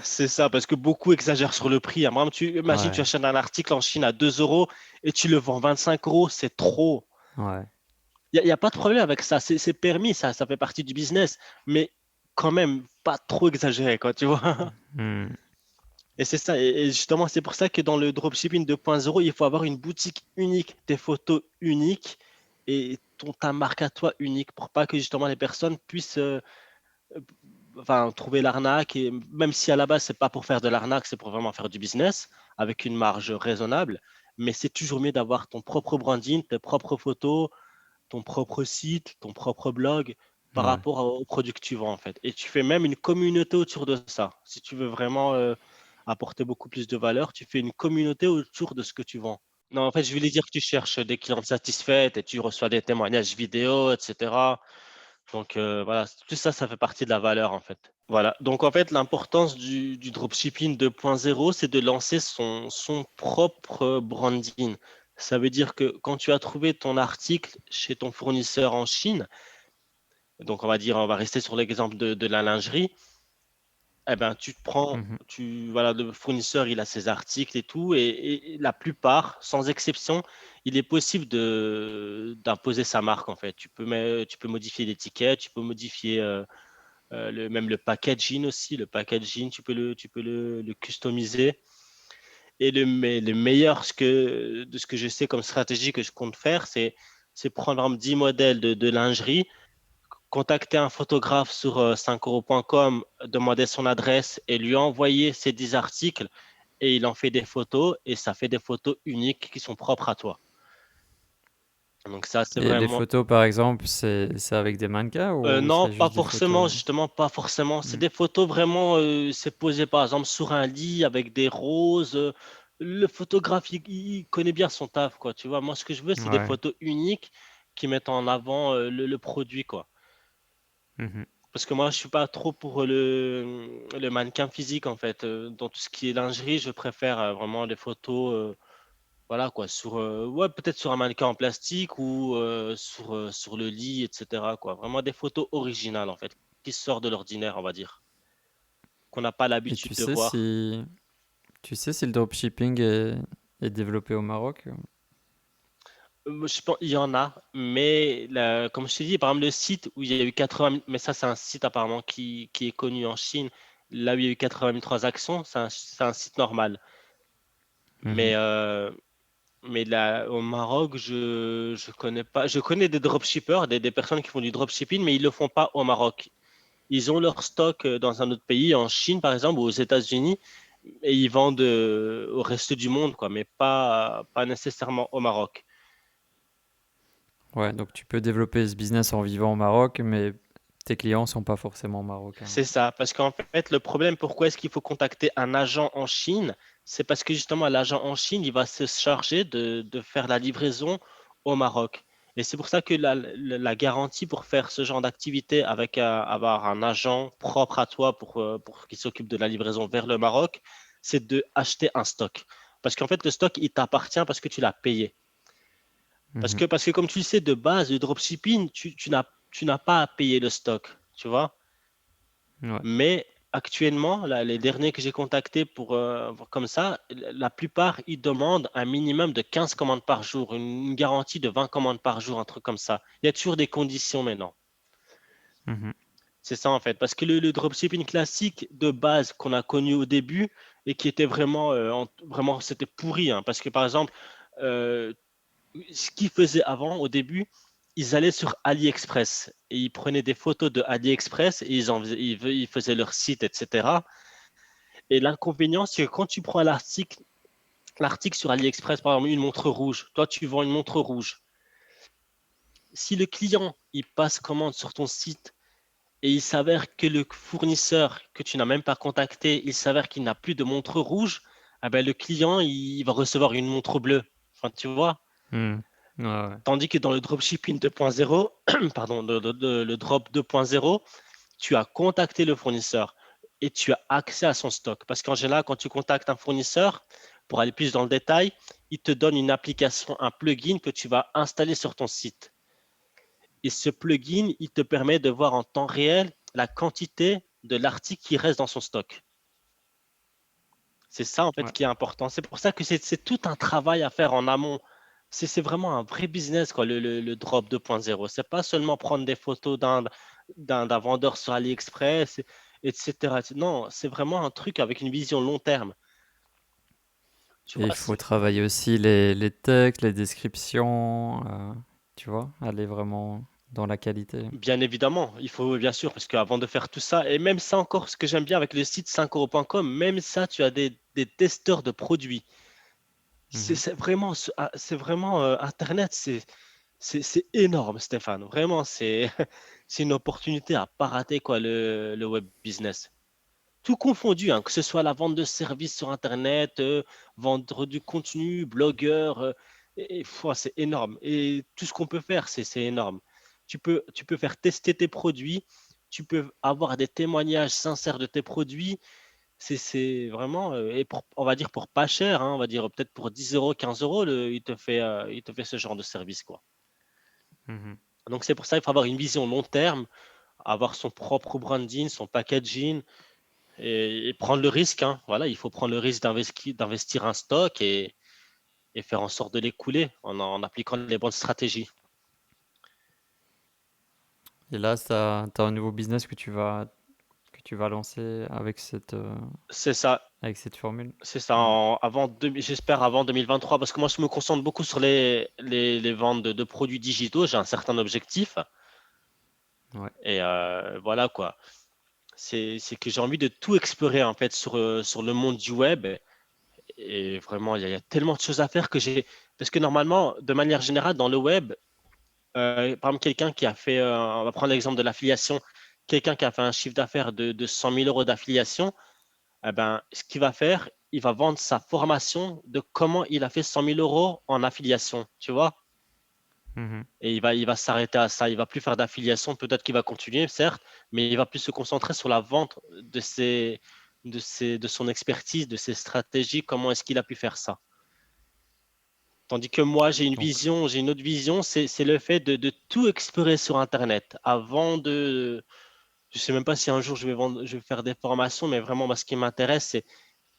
c'est ça, parce que beaucoup exagèrent sur le prix. Moi, imagine, tu Ouais, achètes un article en Chine à 2 euros et tu le vends 25 euros, c'est trop. ouais. Il y a pas de problème avec ça, c'est permis, ça fait partie du business, mais quand même, pas trop exagéré, quoi, tu vois. Hmm. Et c'est ça, et justement, c'est pour ça que dans le dropshipping 2.0, il faut avoir une boutique unique, des photos uniques et ta marque à toi unique pour pas que justement les personnes puissent euh, enfin, trouver l'arnaque. Et même si à la base, c'est pas pour faire de l'arnaque, c'est pour vraiment faire du business avec une marge raisonnable. Mais c'est toujours mieux d'avoir ton propre branding, tes propres photos, ton propre site, ton propre blog par Ouais. rapport aux produits que tu vends en fait. Et tu fais même une communauté autour de ça. Si tu veux vraiment apporter beaucoup plus de valeur, tu fais une communauté autour de ce que tu vends. Non, en fait, je voulais dire que tu cherches des clientes satisfaites et tu reçois des témoignages vidéo, etc. Donc voilà, tout ça, ça fait partie de la valeur en fait. Voilà. Donc en fait, l'importance du dropshipping 2.0, c'est de lancer son propre branding. Ça veut dire que quand tu as trouvé ton article chez ton fournisseur en Chine, donc on va dire, on va rester sur l'exemple de la lingerie, eh ben tu te prends, Mhm. voilà, le fournisseur, il a ses articles et tout, et la plupart, sans exception, il est possible d'imposer sa marque en fait. Tu peux modifier l'étiquette, tu peux modifier même le packaging aussi. Le packaging, tu peux le customiser. Et le meilleur de ce que je sais comme stratégie que je compte faire, c'est prendre par exemple, 10 modèles de lingerie, contacter un photographe sur 5euros.com, demander son adresse et lui envoyer ces 10 articles. Et il en fait des photos et ça fait des photos uniques qui sont propres à toi. Donc ça, c'est Et les vraiment. photos, par exemple, c'est avec des mannequins ou Non, c'est pas juste des forcément, photos? justement, pas forcément. C'est Hmm. des photos vraiment, c'est posé par exemple sur un lit avec des roses. Le photographe, il connaît bien son taf, quoi. Tu vois, moi, ce que je veux, c'est des Ouais. photos uniques qui mettent en avant le produit, quoi. Mhm. Parce que moi, je suis pas trop pour le mannequin physique, en fait. Dans tout ce qui est lingerie, je préfère vraiment des photos, voilà, quoi, ouais, peut-être sur un mannequin en plastique ou sur le lit, etc., quoi. Vraiment des photos originales, en fait, qui sortent de l'ordinaire, on va dire, qu'on n'a pas Et l'habitude de voir. tu sais si le dropshipping est développé au Maroc? Je pense il y en a, mais comme je t'ai dit, par exemple, le site où il y a eu 80 000, mais ça, c'est un site apparemment qui est connu en Chine, là où il y a eu 80 000 transactions, c'est un site normal. Mhm. Mais là, au Maroc, je connais pas. Je connais des dropshippers, des personnes qui font du dropshipping, mais ils le font pas au Maroc. Ils ont leur stock dans un autre pays, en Chine par exemple, ou aux États-Unis, et ils vendent au reste du monde, quoi, mais pas nécessairement au Maroc. Ouais, donc tu peux développer ce business en vivant au Maroc, mais tes clients sont pas forcément marocains. C'est ça, parce qu'en fait, le problème, pourquoi est-ce qu'il faut contacter un agent en Chine? C'est parce que justement, l'agent en Chine, il va se charger de faire la livraison au Maroc. Et c'est pour ça que la garantie pour faire ce genre d'activité avec avoir un agent propre à toi pour qu'il s'occupe de la livraison vers le Maroc, c'est de acheter un stock. Parce qu'en fait, le stock, il t'appartient parce que tu l'as payé. Parce Mhm. que, parce que comme tu le sais, de base, le dropshipping, tu n'as pas à payer le stock, tu vois? Ouais. Mais actuellement, là, les derniers que j'ai contactés pour comme ça, la plupart, ils demandent un minimum de 15 commandes par jour, une garantie de 20 commandes par jour, un truc comme ça. Il y a toujours des conditions maintenant. Mhm. C'est ça en fait, parce que le dropshipping classique de base qu'on a connu au début et qui était vraiment, vraiment c'était pourri, hein, parce que par exemple, euh, ce qu'ils faisaient avant, au début, ils allaient sur AliExpress et ils prenaient des photos de AliExpress et ils faisaient leur site, etc. Et l'inconvénient, c'est que quand tu prends l'article sur AliExpress, par exemple, une montre rouge, toi, tu vends une montre rouge. Si le client, il passe commande sur ton site et il s'avère que le fournisseur que tu n'as même pas contacté, il s'avère qu'il n'a plus de montre rouge, ah ben, le client, il va recevoir une montre bleue. Enfin, tu vois? Mhm. Ouais, ouais. Tandis que dans le dropshipping 2.0, pardon, le drop 2.0, tu as contacté le fournisseur et tu as accès à son stock. Parce qu'en général, quand tu contactes un fournisseur, pour aller plus dans le détail, il te donne une application, un plugin que tu vas installer sur ton site. Et ce plugin, il te permet de voir en temps réel la quantité de l'article qui reste dans son stock. C'est ça en fait Ouais. qui est important. C'est pour ça que c'est tout un travail à faire en amont. C'est vraiment un vrai business, quoi, le drop 2.0. C'est pas seulement prendre des photos d'un vendeur sur AliExpress, etc. Non, c'est vraiment un truc avec une vision long terme. Tu Et il vois, faut travailler aussi les textes, les descriptions, tu vois, aller vraiment dans la qualité. bien évidemment, il faut bien sûr, parce qu'avant de faire tout ça, et même ça encore, ce que j'aime bien avec le site 5euros.com, même ça, tu as des testeurs de produits. Mhm. C'est vraiment Internet, c'est énorme, Stéphane. Vraiment, c'est une opportunité à pas rater, quoi, le web business. Tout confondu, hein, que ce soit la vente de services sur Internet, vendre du contenu, blogueur, c'est énorme. Et tout ce qu'on peut faire, c'est énorme. Tu peux faire tester tes produits, tu peux avoir des témoignages sincères de tes produits. C'est vraiment, et on va dire pour pas cher, hein, on va dire peut-être pour 10 euros, 15 euros, il te fait ce genre de service, quoi. Mhm. Donc c'est pour ça qu'il faut avoir une vision long terme, avoir son propre branding, son packaging et prendre le risque, hein. Voilà, il faut prendre le risque d'investir un stock et faire en sorte de l'écouler en appliquant les bonnes stratégies. Et là, t'as un nouveau business que tu vas lancer C'est ça, avec cette formule. c'est ça. Ouais. J'espère avant 2023, parce que moi je me concentre beaucoup sur les ventes de produits digitaux. J'ai un certain objectif Ouais. et voilà quoi. C'est que j'ai envie de tout explorer en fait sur le monde du web. Et vraiment, il y a tellement de choses à faire que j'ai. Parce que normalement, de manière générale, dans le web, par exemple, quelqu'un qui a fait, on va prendre l'exemple de l'affiliation, quelqu'un qui a fait un chiffre d'affaires de 100 000 euros d'affiliation, eh ben, ce qu'il va faire, il va vendre sa formation de comment il a fait 100 000 euros en affiliation, tu vois? Mhm. Et il va s'arrêter à ça. Il va plus faire d'affiliation. Peut-être qu'il va continuer, certes, mais il va plus se concentrer sur la vente de son expertise, de ses stratégies. Comment est-ce qu'il a pu faire ça? Tandis que moi, Donc, j'ai une autre vision, c'est le fait de tout explorer sur Internet avant de. Je sais même pas si un jour je vais faire des formations, mais vraiment, moi, ce qui m'intéresse,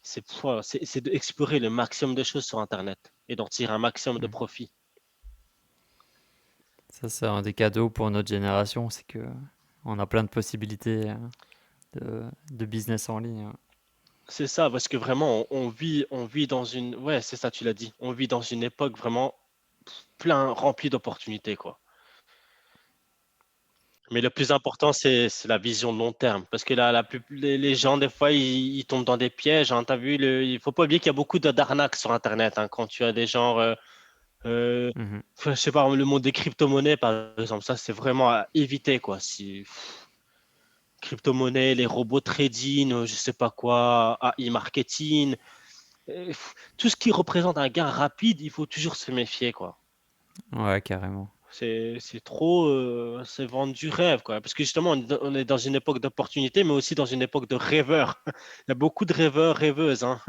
c'est d'explorer le maximum de choses sur Internet et d'en tirer un maximum de mhm. profit. Ça, c'est un des cadeaux pour notre génération, c'est que on a plein de possibilités de business en ligne. C'est ça, parce que vraiment, on vit dans une. Ouais, c'est ça, tu l'as dit. On vit dans une époque vraiment remplie d'opportunités, quoi. Mais le plus important, c'est la vision de long terme. Parce que là, les gens, des fois, ils tombent dans des pièges, hein. T'as vu, il faut pas oublier qu'il y a beaucoup d'arnaques sur Internet, hein. Quand tu as des gens, Mhm. enfin, je sais pas, le monde des crypto-monnaies, par exemple, ça, c'est vraiment à éviter, quoi. Si, crypto-monnaies, les robots trading, je sais pas quoi, AI marketing, tout ce qui représente un gain rapide, il faut toujours se méfier, quoi. Ouais, carrément. C'est trop, c'est vendre du rêve, quoi. Parce que justement, on est dans une époque d'opportunité, mais aussi dans une époque de rêveurs. Il y a beaucoup de rêveurs, rêveuses, hein.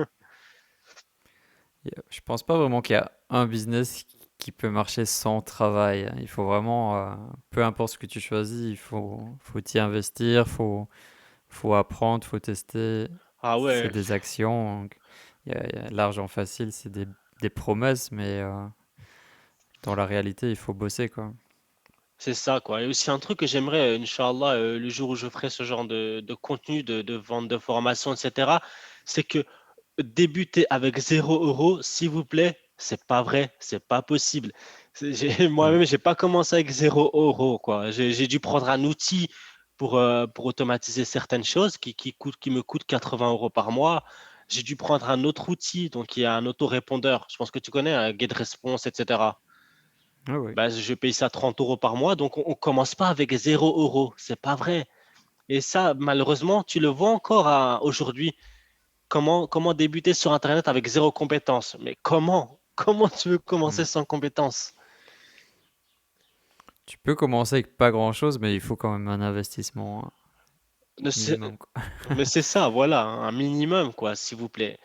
Je pense pas vraiment qu'il y a un business qui peut marcher sans travail. Il faut vraiment, peu importe ce que tu choisis, faut t'y investir, faut apprendre, faut tester. Ah C'est ouais, des actions. Donc, l'argent facile, c'est des promesses, mais dans la réalité, il faut bosser, quoi. c'est ça, quoi. Et aussi un truc que j'aimerais, Inch'Allah, le jour où je ferai ce genre de contenu, de vente de formation, etc., c'est que débuter avec 0 €, s'il vous plaît, c'est pas vrai, c'est pas possible. Mm. Moi-même, j'ai pas commencé avec 0 € quoi. J'ai dû prendre un outil pour automatiser certaines choses qui me coûtent 80 € par mois. J'ai dû prendre un autre outil, donc il y a un autorépondeur. Je pense que tu connais, un GetResponse, etc. Ah oui. Bah, je paye ça 30 € par mois, donc on commence pas avec 0 €. C'est pas vrai. Et ça, malheureusement, tu le vois encore aujourd'hui. Comment débuter sur Internet avec zéro compétence? Mais comment? Comment tu veux commencer Mm. sans compétence? Tu peux commencer avec pas grand-chose, mais il faut quand même un investissement, hein, Ne c'est- minimum, quoi. Mais c'est ça, voilà, un minimum, quoi, s'il vous plaît.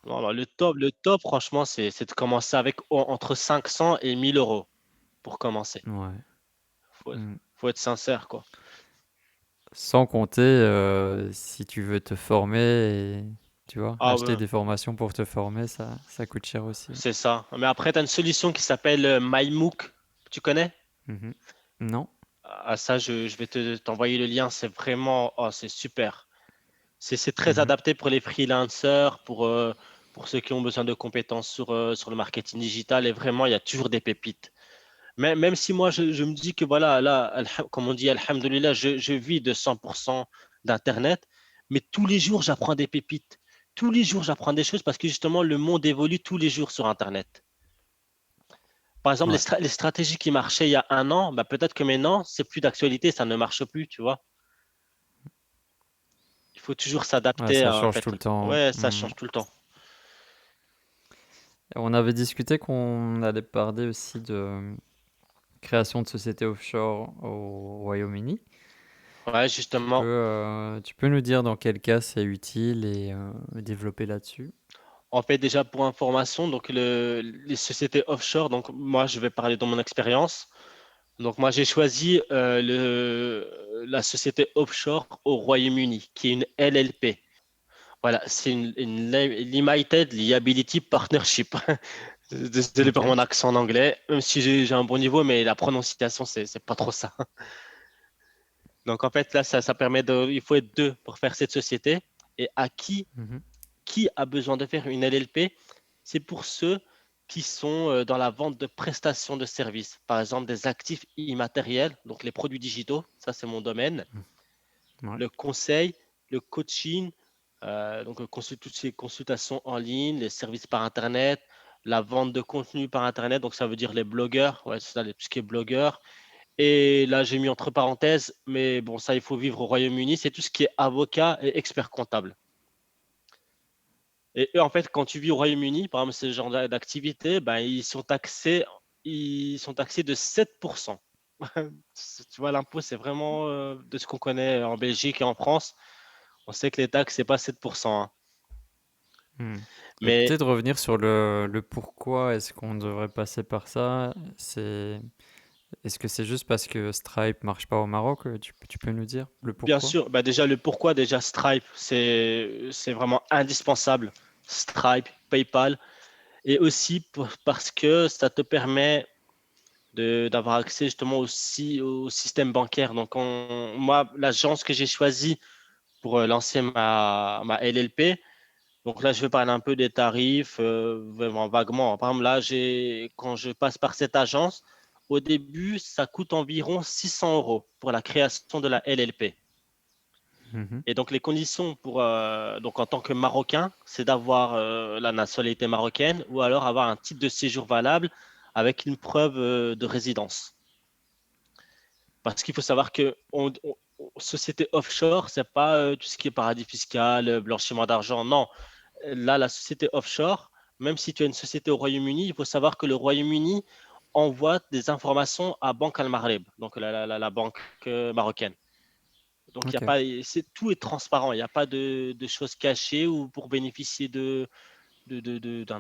Voilà, le top, franchement, c'est de commencer avec entre 500 et 1 000 € pour commencer. Ouais. Faut, Mm. faut être sincère, quoi. Sans compter si tu veux te former et tu vois, Ah acheter ouais, des formations pour te former, ça coûte cher aussi. c'est ça. Mais après, tu as une solution qui s'appelle MyMook. Tu connais? Mhm. Non? Ah, ça, je vais t'envoyer le lien. C'est vraiment, oh, c'est super. C'est très Mhm. adapté pour les freelancers, pour ceux qui ont besoin de compétences sur le marketing digital. Et vraiment, il y a toujours des pépites. Même si moi, je me dis que voilà, là, comme on dit, Alhamdulillah, je vis de 100% d'Internet, mais tous les jours, j'apprends des pépites. Tous les jours, j'apprends des choses parce que justement, le monde évolue tous les jours sur Internet. Par exemple, Ouais. les stratégies qui marchaient il y a un an, bah, peut-être que maintenant, c'est plus d'actualité, ça ne marche plus, tu vois. Il faut toujours Ouais, s'adapter, ça en change tout fait. le temps. Ouais, ça Mhm. change tout le temps. On avait discuté qu'on allait parler aussi de création de sociétés offshore au Royaume-Uni. Ouais, justement. Tu peux nous dire dans quel cas c'est utile et développer là-dessus? En fait, déjà pour information, donc les sociétés offshore, donc moi je vais parler de mon expérience. Donc moi j'ai choisi la société offshore au Royaume-Uni, qui est une LLP. Voilà, c'est une Limited Liability Partnership. Désolé pour Ok. mon accent en anglais, même si j'ai un bon niveau, mais la prononciation, c'est pas trop ça. Donc en fait, là, ça permet il faut être deux pour faire cette société. Et à Mhm. qui a besoin de faire une LLP? C'est pour ceux qui sont dans la vente de prestations de services, par exemple des actifs immatériels, donc les produits digitaux, ça c'est mon domaine, Ouais. le conseil, le coaching, donc toutes ces consultations en ligne, les services par Internet, la vente de contenu par Internet, donc ça veut dire les blogueurs, ouais, c'est ça, tout ce qui est blogueurs. Et là, j'ai mis entre parenthèses, mais bon, ça, il faut vivre au Royaume-Uni, c'est tout ce qui est avocat et expert comptable. Et eux, en fait, quand tu vis au Royaume-Uni, par exemple, ce genre d'activité, ben, ils sont taxés de 7%. Tu vois, l'impôt, c'est vraiment de ce qu'on connaît en Belgique et en France. On sait que les taxes, c'est pas 7%, hein. Hmm. Et Mais peut-être revenir sur le pourquoi est-ce qu'on devrait passer par ça. Est-ce que c'est juste parce que Stripe marche pas au Maroc? Tu peux nous dire le bien pourquoi? sûr, bah déjà, le pourquoi, déjà, Stripe, c'est vraiment indispensable. Stripe, PayPal. Et aussi parce que ça te permet d'avoir accès justement aussi au système bancaire. Donc, moi, l'agence que j'ai choisie pour lancer ma LLP, donc là, je vais parler un peu des tarifs, vraiment vaguement. Par exemple, là, quand je passe par cette agence, au début, ça coûte environ 600 € pour la création de la LLP. Mhm. Et donc, les conditions donc en tant que Marocain, c'est d'avoir la nationalité marocaine ou alors avoir un titre de séjour valable avec une preuve de résidence. Parce qu'il faut savoir que société offshore, c'est pas tout ce qui est paradis fiscal, blanchiment d'argent. Non, là, la société offshore, même si tu as une société au Royaume-Uni, il faut savoir que le Royaume-Uni envoie des informations à Banque Al Maghreb, donc la banque marocaine. Donc, Ok. tout est transparent. Il n'y a pas de choses cachées ou pour bénéficier d'un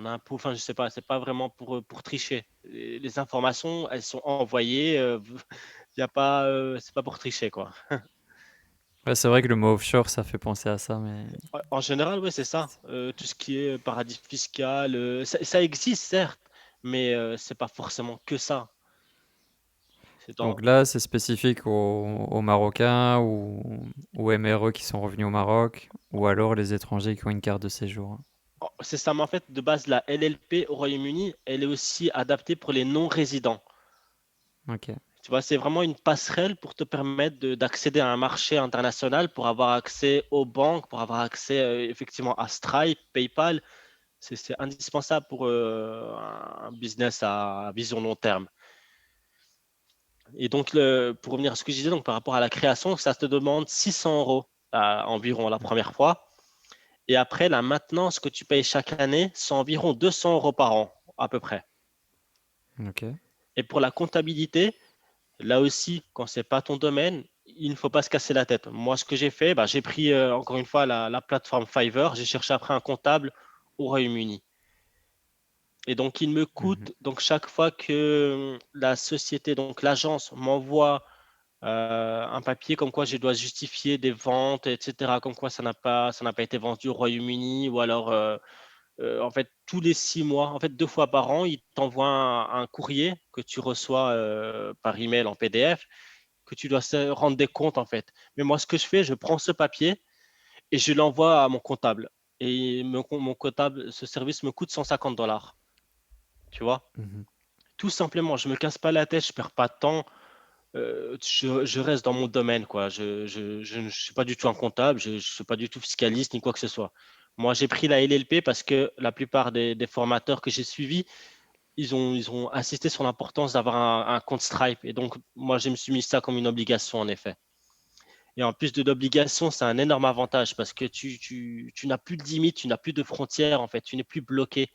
impôt. Enfin, je sais pas. C'est pas vraiment pour tricher. Les informations, elles sont envoyées. Il y a pas, c'est pas pour tricher, quoi. Ouais, c'est vrai que le mot offshore, ça fait penser à ça, mais Ouais, en général, ouais, c'est ça. Tout ce qui est paradis fiscal, ça existe certes, mais c'est pas forcément que ça. C'est dans donc là, c'est spécifique aux Marocains ou aux MRE qui sont revenus au Maroc, ou alors les étrangers qui ont une carte de séjour. c'est ça, mais en fait, de base, la LLP au Royaume-Uni, elle est aussi adaptée pour les non-résidents. Ok. Tu vois, c'est vraiment une passerelle pour te permettre d'accéder à un marché international, pour avoir accès aux banques, pour avoir accès effectivement à Stripe, PayPal. C'est indispensable pour un business à vision long terme. Et donc, pour revenir à ce que je disais, donc par rapport à la création, ça te demande 600 euros environ la première fois. Et après, la maintenance que tu payes chaque année, c'est environ 200 euros par an, à peu près. Ok. Et pour la comptabilité, là aussi, quand c'est pas ton domaine, il ne faut pas se casser la tête. Moi, ce que j'ai fait, bah, j'ai pris encore une fois la plateforme Fiverr. J'ai cherché après un comptable au Royaume-Uni. Et donc, il me Mhm. coûte, donc chaque fois que la société, donc l'agence m'envoie un papier comme quoi je dois justifier des ventes, etc., comme quoi ça n'a pas été vendu au Royaume-Uni, ou alors en fait tous les 6 mois, en fait 2 fois par an, ils t'envoient un courrier que tu reçois par email en PDF, que tu dois rendre des comptes en fait. Mais moi, ce que je fais, je prends ce papier et je l'envoie à mon comptable. Et mon comptable, ce service me coûte 150 dollars, tu vois. Mhm. Tout simplement, je me casse pas la tête, je perds pas de temps. Je reste dans mon domaine, quoi. Je ne suis pas du tout un comptable, je ne suis pas du tout fiscaliste ni quoi que ce soit. Moi, j'ai pris la LLP parce que la plupart des formateurs que j'ai suivis, ils ont insisté sur l'importance d'avoir un compte Stripe. Et donc, moi, je me suis mis ça comme une obligation, en effet. Et en plus de l'obligation, c'est un énorme avantage parce que tu n'as plus de limites, tu n'as plus de frontières, en fait. Tu n'es plus bloqué.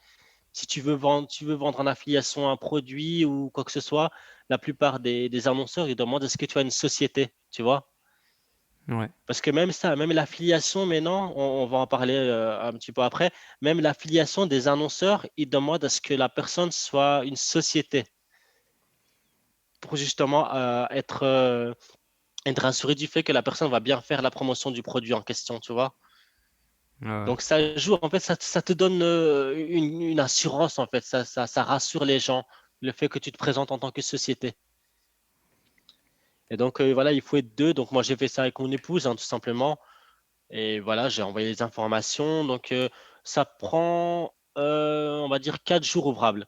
Si tu veux vendre en affiliation un produit ou quoi que ce soit, la plupart des annonceurs, ils demandent est-ce que tu as une société, tu vois? Ouais. Parce que même ça, même l'affiliation, maintenant, on va en parler un petit peu après, même l'affiliation des annonceurs, ils demandent à ce que la personne soit une société pour justement être rassuré du fait que la personne va bien faire la promotion du produit en question, tu vois? Ouais, ouais. Donc ça joue, en fait, ça te donne une assurance, en fait, ça rassure les gens, le fait que tu te présentes en tant que société. Et donc voilà, il faut être deux. Donc moi j'ai fait ça avec mon épouse, hein, tout simplement. Et voilà, j'ai envoyé les informations. Donc ça prend, on va dire, 4 jours ouvrables.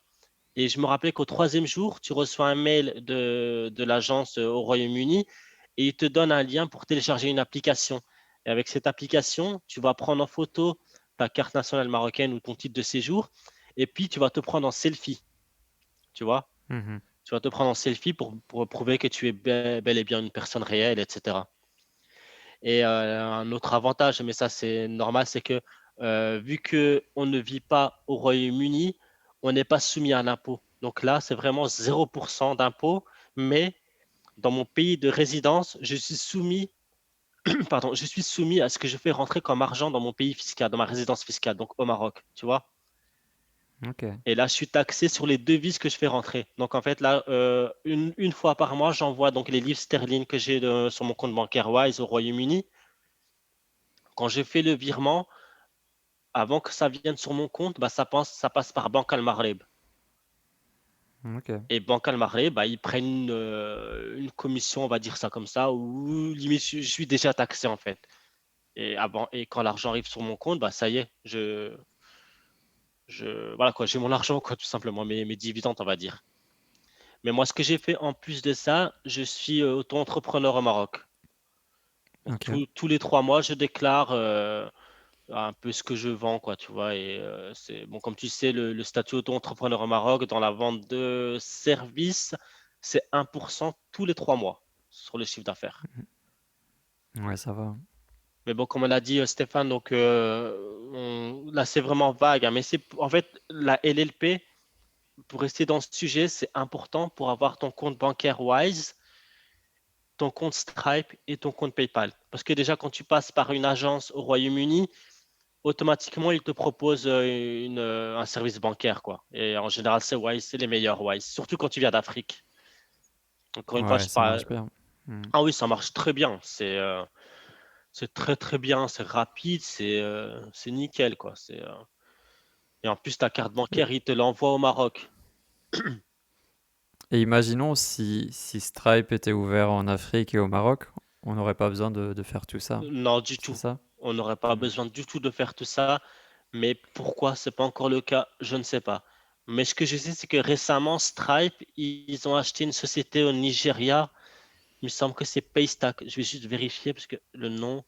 Et je me rappelais qu'au troisième jour, tu reçois un mail de l'agence au Royaume-Uni et il te donne un lien pour télécharger une application. Et avec cette application, tu vas prendre en photo ta carte nationale marocaine ou ton titre de séjour. Et puis tu vas te prendre en selfie, tu vois. Mhm. Tu vas te prendre en selfie pour prouver que tu es bel et bien une personne réelle, etc. Et un autre avantage, mais ça c'est normal, c'est que vu qu'on ne vit pas au Royaume-Uni, on n'est pas soumis à l'impôt. Donc là, c'est vraiment 0% d'impôt, mais dans mon pays de résidence, je suis soumis, pardon, je suis soumis à ce que je fais rentrer comme argent dans mon pays fiscal, dans ma résidence fiscale, donc au Maroc, tu vois. Ok. Et là, je suis taxé sur les devises que je fais rentrer. Donc en fait, là, une fois par mois, j'envoie donc les livres sterling que j'ai sur mon compte bancaire Wise au Royaume-Uni. Quand je fais le virement, avant que ça vienne sur mon compte, bah, ça passe par Banque Al Maghreb. Ok. Et Banque Al Maghreb, bah, ils prennent une commission, on va dire ça comme ça, où limite je suis déjà taxé en fait. Et quand l'argent arrive sur mon compte, bah, ça y est, voilà quoi, j'ai mon argent quoi, tout simplement, mes dividendes, on va dire. Mais moi, ce que j'ai fait en plus de ça, je suis auto-entrepreneur au Maroc. Donc Ok. tous les 3 mois, je déclare un peu ce que je vends, quoi, tu vois. Et c'est bon, comme tu sais, le statut auto-entrepreneur au Maroc, dans la vente de services, c'est 1% tous les 3 mois sur le chiffre d'affaires. Ouais, ça va. Mais bon, comme on l'a dit, Stéphane, donc là, c'est vraiment vague, hein, mais c'est en fait la LLP, pour rester dans ce sujet, c'est important pour avoir ton compte bancaire Wise, ton compte Stripe et ton compte PayPal. Parce que déjà, quand tu passes par une agence au Royaume-Uni, automatiquement, ils te proposent un service bancaire, quoi. Et en général, c'est Wise, c'est les meilleurs Wise, surtout quand tu viens d'Afrique. Encore une fois, Ouais, je ça parle. marche bien. Mhm. Ah oui, ça marche très bien. C'est très très bien, c'est rapide, c'est nickel quoi. Et en plus ta carte Et bancaire, ils te l'envoient au Maroc. et imaginons si Stripe était ouvert en Afrique et au Maroc, on n'aurait pas besoin de faire tout ça, Non, du c'est tout. ça? On n'aurait pas Mmh. besoin du tout de faire tout ça. Mais pourquoi c'est pas encore le cas, je ne sais pas. Mais ce que je sais, c'est que récemment, Stripe, ils ont acheté une société au Nigeria. Il me semble que c'est Paystack. Je vais juste vérifier parce que le nom,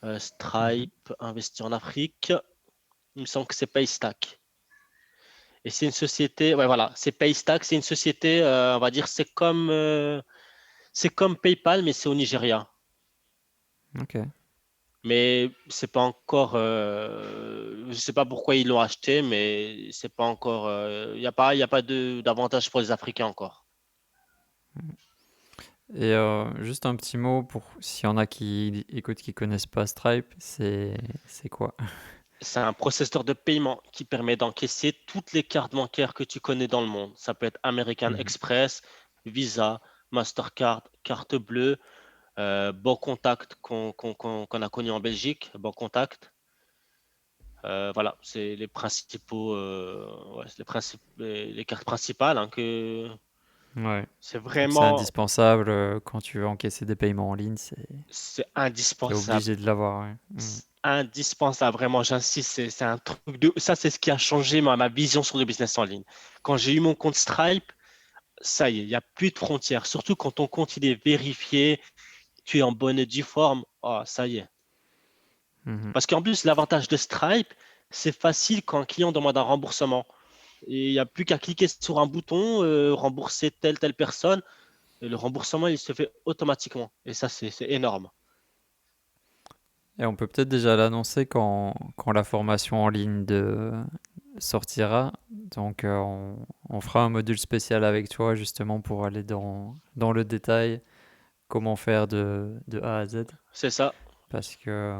Mmh. Stripe, investi en Afrique, il me semble que c'est Paystack. Et c'est une société, ouais, voilà, c'est Paystack, c'est une société, on va dire, c'est comme PayPal, mais c'est au Nigeria. OK. Mais c'est pas encore, je sais pas pourquoi ils l'ont acheté, mais c'est pas encore, il y a pas d'avantage pour les Africains encore. Et juste un petit mot pour s'il y en a qui écoutent, qui connaissent pas Stripe, c'est quoi? C'est un processeur de paiement qui permet d'encaisser toutes les cartes bancaires que tu connais dans le monde. Ça peut être American Mmh. Express, Visa, Mastercard, carte bleue, Bon Contact qu'on a connu en Belgique, Bon Contact. Voilà, c'est les principaux, ouais, c'est les cartes principales hein, que Ouais. c'est Donc c'est vraiment, indispensable, quand tu veux encaisser des paiements en ligne, c'est tu indispensable. obligé de l'avoir, ouais. Mmh. C'est indispensable, vraiment, j'insiste, c'est un truc de, ça c'est ce qui a changé ma vision sur le business en ligne. Quand j'ai eu mon compte Stripe, ça y est, il n'y a plus de frontières. Surtout quand ton compte il est vérifié, tu es en bonne et due forme, oh, ça y est. Mmh. Parce qu'en plus, l'avantage de Stripe, c'est facile quand un client demande un remboursement. Et il n'y a plus qu'à cliquer sur un bouton, rembourser telle personne, et le remboursement, il se fait automatiquement. Et ça, c'est énorme. Et on peut peut-être déjà l'annoncer quand la formation en ligne sortira. Donc on fera un module spécial avec toi justement pour aller dans le détail, comment faire de A à Z. C'est ça. Parce que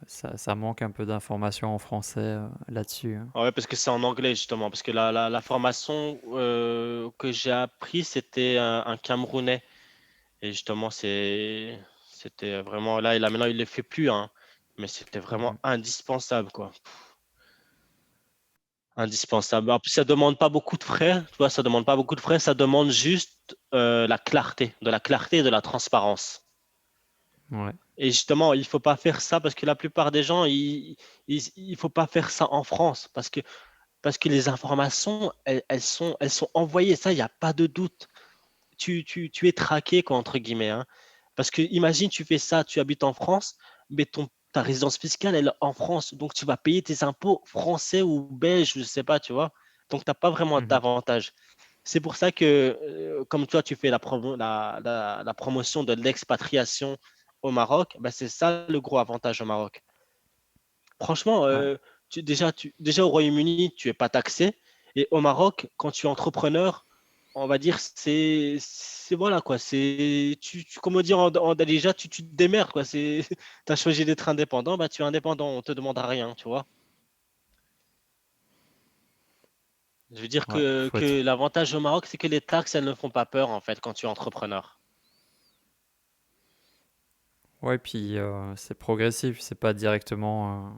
ça manque un peu d'informations en français là-dessus, hein. Ouais, parce que c'est en anglais, justement. Parce que la formation que j'ai appris, c'était un Camerounais. Et justement, c'était vraiment là, et là, maintenant, il ne le fait plus, hein. Mais c'était vraiment Mhm. indispensable, quoi. Indispensable. En plus, ça demande pas beaucoup de frais, tu vois, ça demande pas beaucoup de frais, ça demande juste de la clarté et de la transparence. Ouais. Et justement, il faut pas faire ça parce que la plupart des gens, il faut pas faire ça en France parce que les informations, elles sont envoyées, ça, il n'y a pas de doute. Tu es traqué, quoi, entre guillemets, hein. Parce que imagine, tu fais ça, tu habites en France, mais ta résidence fiscale, elle est en France. Donc, tu vas payer tes impôts français ou belges, je ne sais pas, tu vois. Donc, tu n'as pas vraiment Mhm. d'avantage. C'est pour ça que, comme toi, tu fais la promotion de l'expatriation au Maroc, bah, c'est ça le gros avantage au Maroc. Franchement, Ouais. déjà au Royaume-Uni, tu n'es pas taxé. Et au Maroc, quand tu es entrepreneur, on va dire, voilà quoi. Comme on dit en Dalija, tu te démerdes quoi. Tu as choisi d'être indépendant, bah, tu es indépendant, on te demande à rien, tu vois. Je veux dire Ouais. Faut que être. l'avantage au Maroc, c'est que les taxes, elles ne font pas peur en fait quand tu es entrepreneur. Ouais, puis c'est progressif, c'est pas directement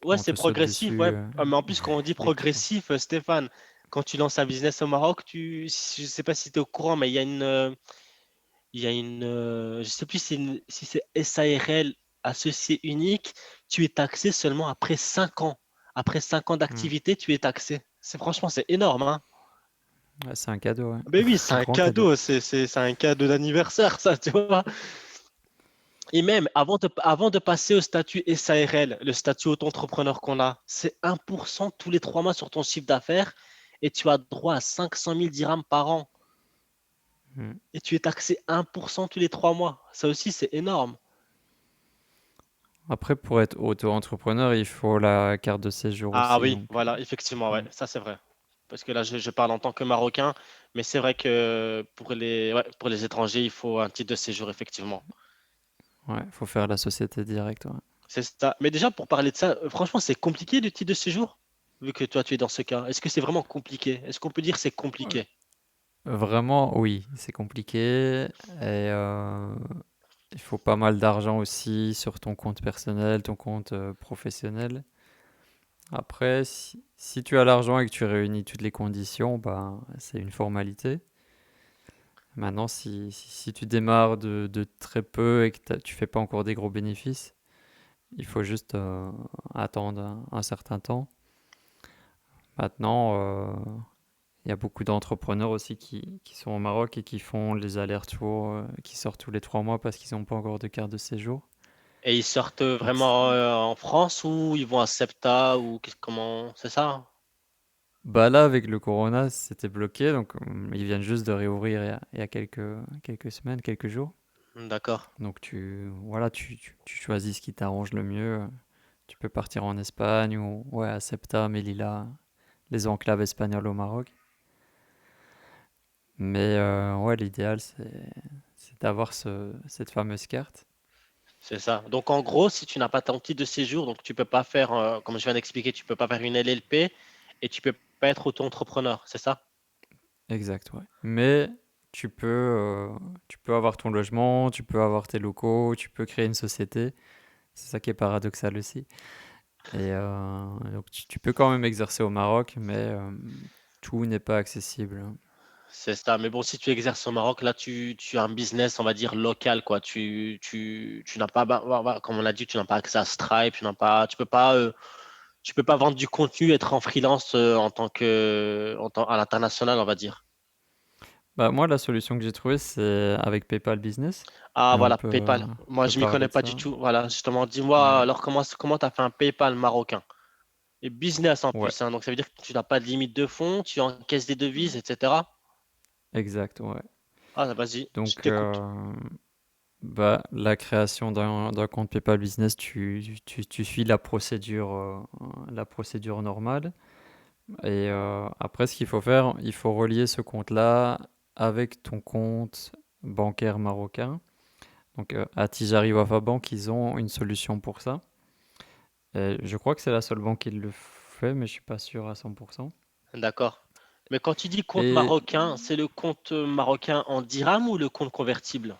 Ouais, on c'est te saute progressif, dessus ouais. Ah, mais en plus, quand on dit et que tu. progressif, Stéphane, quand tu lances un business au Maroc, je sais pas si tu es au courant, mais il y a je sais plus si c'est SARL associé unique, tu es taxé seulement après 5 ans. Après 5 ans Hmm. d'activité, tu es taxé. Franchement, c'est énorme, hein. Ouais, c'est un cadeau, ouais. Ben oui, c'est un Grand cadeau. cadeau, c'est un cadeau d'anniversaire, ça, tu vois. Et même avant de passer au statut SARL, le statut auto-entrepreneur qu'on a, c'est 1% tous les 3 mois sur ton chiffre d'affaires et tu as droit à 500 000 dirhams par an. Hmm. Et tu es taxé 1% tous les 3 mois. Ça aussi, c'est énorme. Après, pour être auto-entrepreneur, il faut la carte de séjour Ah aussi, oui, donc. voilà, effectivement, ouais, Hmm. ça c'est vrai. Parce que là, je parle en tant que Marocain, mais c'est vrai que ouais, pour les étrangers, il faut un titre de séjour, effectivement. Ouais, faut faire la société directe, ouais. C'est ça. Mais déjà, pour parler de ça, franchement, c'est compliqué le titre de séjour, vu que toi, tu es dans ce cas. Est-ce que c'est vraiment compliqué? Est-ce qu'on peut dire c'est compliqué? Vraiment, oui, c'est compliqué. Et il faut pas mal d'argent aussi sur ton compte personnel, ton compte professionnel. Après, si tu as l'argent et que tu réunis toutes les conditions, ben, c'est une formalité. Maintenant, si tu démarres de très peu et que tu fais pas encore des gros bénéfices, il faut juste attendre un certain temps. Maintenant, il y a beaucoup d'entrepreneurs aussi qui sont au Maroc et qui font les allers-retours, qui sortent tous les 3 mois parce qu'ils n'ont pas encore de carte de séjour. Et ils sortent Donc, vraiment en France ou ils vont à Septa ou comment? C'est ça? bah là, avec le corona, c'était bloqué. Donc, ils viennent juste de réouvrir il y a quelques semaines, quelques jours. D'accord. Donc, voilà, tu choisis ce qui t'arrange le mieux. Tu peux partir en Espagne ou ouais, à Ceuta, Melilla, les enclaves espagnoles au Maroc. Mais ouais, l'idéal, c'est d'avoir cette fameuse carte. C'est ça. Donc en gros, si tu n'as pas ton titre de séjour, donc tu peux pas faire, comme je viens d'expliquer, tu peux pas faire une LLP et tu peux pas être auto-entrepreneur, c'est ça? Exact, ouais. Mais tu peux avoir ton logement, tu peux avoir tes locaux, tu peux créer une société. C'est ça qui est paradoxal aussi. Et donc tu peux quand même exercer au Maroc, mais tout n'est pas accessible, hein. C'est ça. Mais bon, si tu exerces au Maroc, là, tu as un business, on va dire, local, quoi. Tu n'as pas, comme on l'a dit, tu n'as pas accès à Stripe, tu peux pas vendre du contenu, être en freelance à l'international, on va dire. Bah, moi, la solution que j'ai trouvée, c'est avec PayPal Business. Ah, Et on voilà, peut, PayPal. on Moi, peut je m'y parler connais de pas du ça. tout. Voilà, justement, dis-moi, Ouais, alors comment tu as fait un PayPal marocain? Et business en ouais, plus, hein. Donc ça veut dire que tu n'as pas de limite de fonds, tu encaisses des devises, etc. exact, ouais. Ah, vas-y, je Donc, t'écoute. bah, la création d'un compte PayPal Business, tu suis la procédure normale. Et après, ce qu'il faut faire, il faut relier ce compte-là avec ton compte bancaire marocain. Donc, à Tijari Wafa Bank, ils ont une solution pour ça. Et je crois que c'est la seule banque qui le fait, mais je suis pas sûr à 100%. D'accord. Mais quand tu dis compte Et marocain, c'est le compte marocain en dirham ou le compte convertible?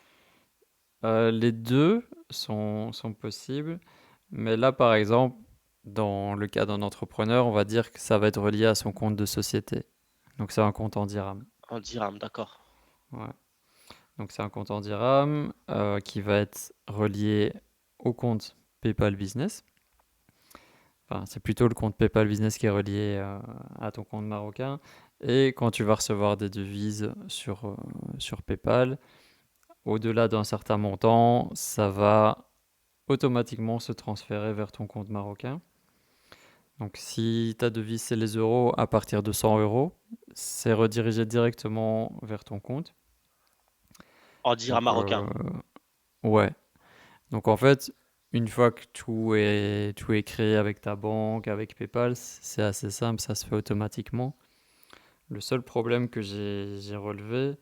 les deux sont possibles. Mais là, par exemple, dans le cas d'un entrepreneur, on va dire que ça va être relié à son compte de société. Donc, c'est un compte en dirham. En dirham, d'accord. Ouais. Donc, c'est un compte en dirham qui va être relié au compte PayPal Business. Enfin, c'est plutôt le compte PayPal Business qui est relié à ton compte marocain. Et quand tu vas recevoir des devises sur PayPal, au-delà d'un certain montant, ça va automatiquement se transférer vers ton compte marocain. Donc si ta devise c'est les euros, à partir de 100 euros, c'est redirigé directement vers ton compte. En dirham Donc marocain. ouais. Donc en fait, une fois que tout est créé avec ta banque, avec PayPal, c'est assez simple, ça se fait automatiquement. Le seul problème que j'ai relevé,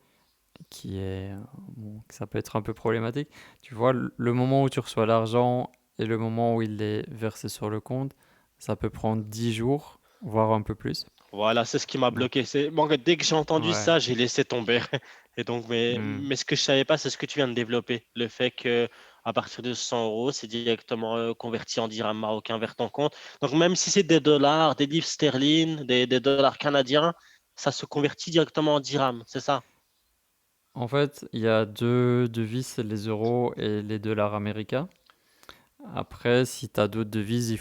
qui est bon, que ça peut être un peu problématique, tu vois, le moment où tu reçois l'argent et le moment où il est versé sur le compte, ça peut prendre 10 jours, voire un peu plus. Voilà, c'est ce qui m'a Donc bloqué. Bon, dès que j'ai entendu ouais. ça, j'ai laissé tomber. Et donc, Hmm. mais ce que je savais pas, c'est ce que tu viens de développer. Le fait que à partir de 100 euros, c'est directement converti en dirham marocain vers ton compte. Donc, même si c'est des dollars, des livres sterling, des dollars canadiens, ça se convertit directement en dirham, c'est ça? En fait, il y a deux devises, c'est les euros et les dollars américains. Après, si tu as d'autres devises,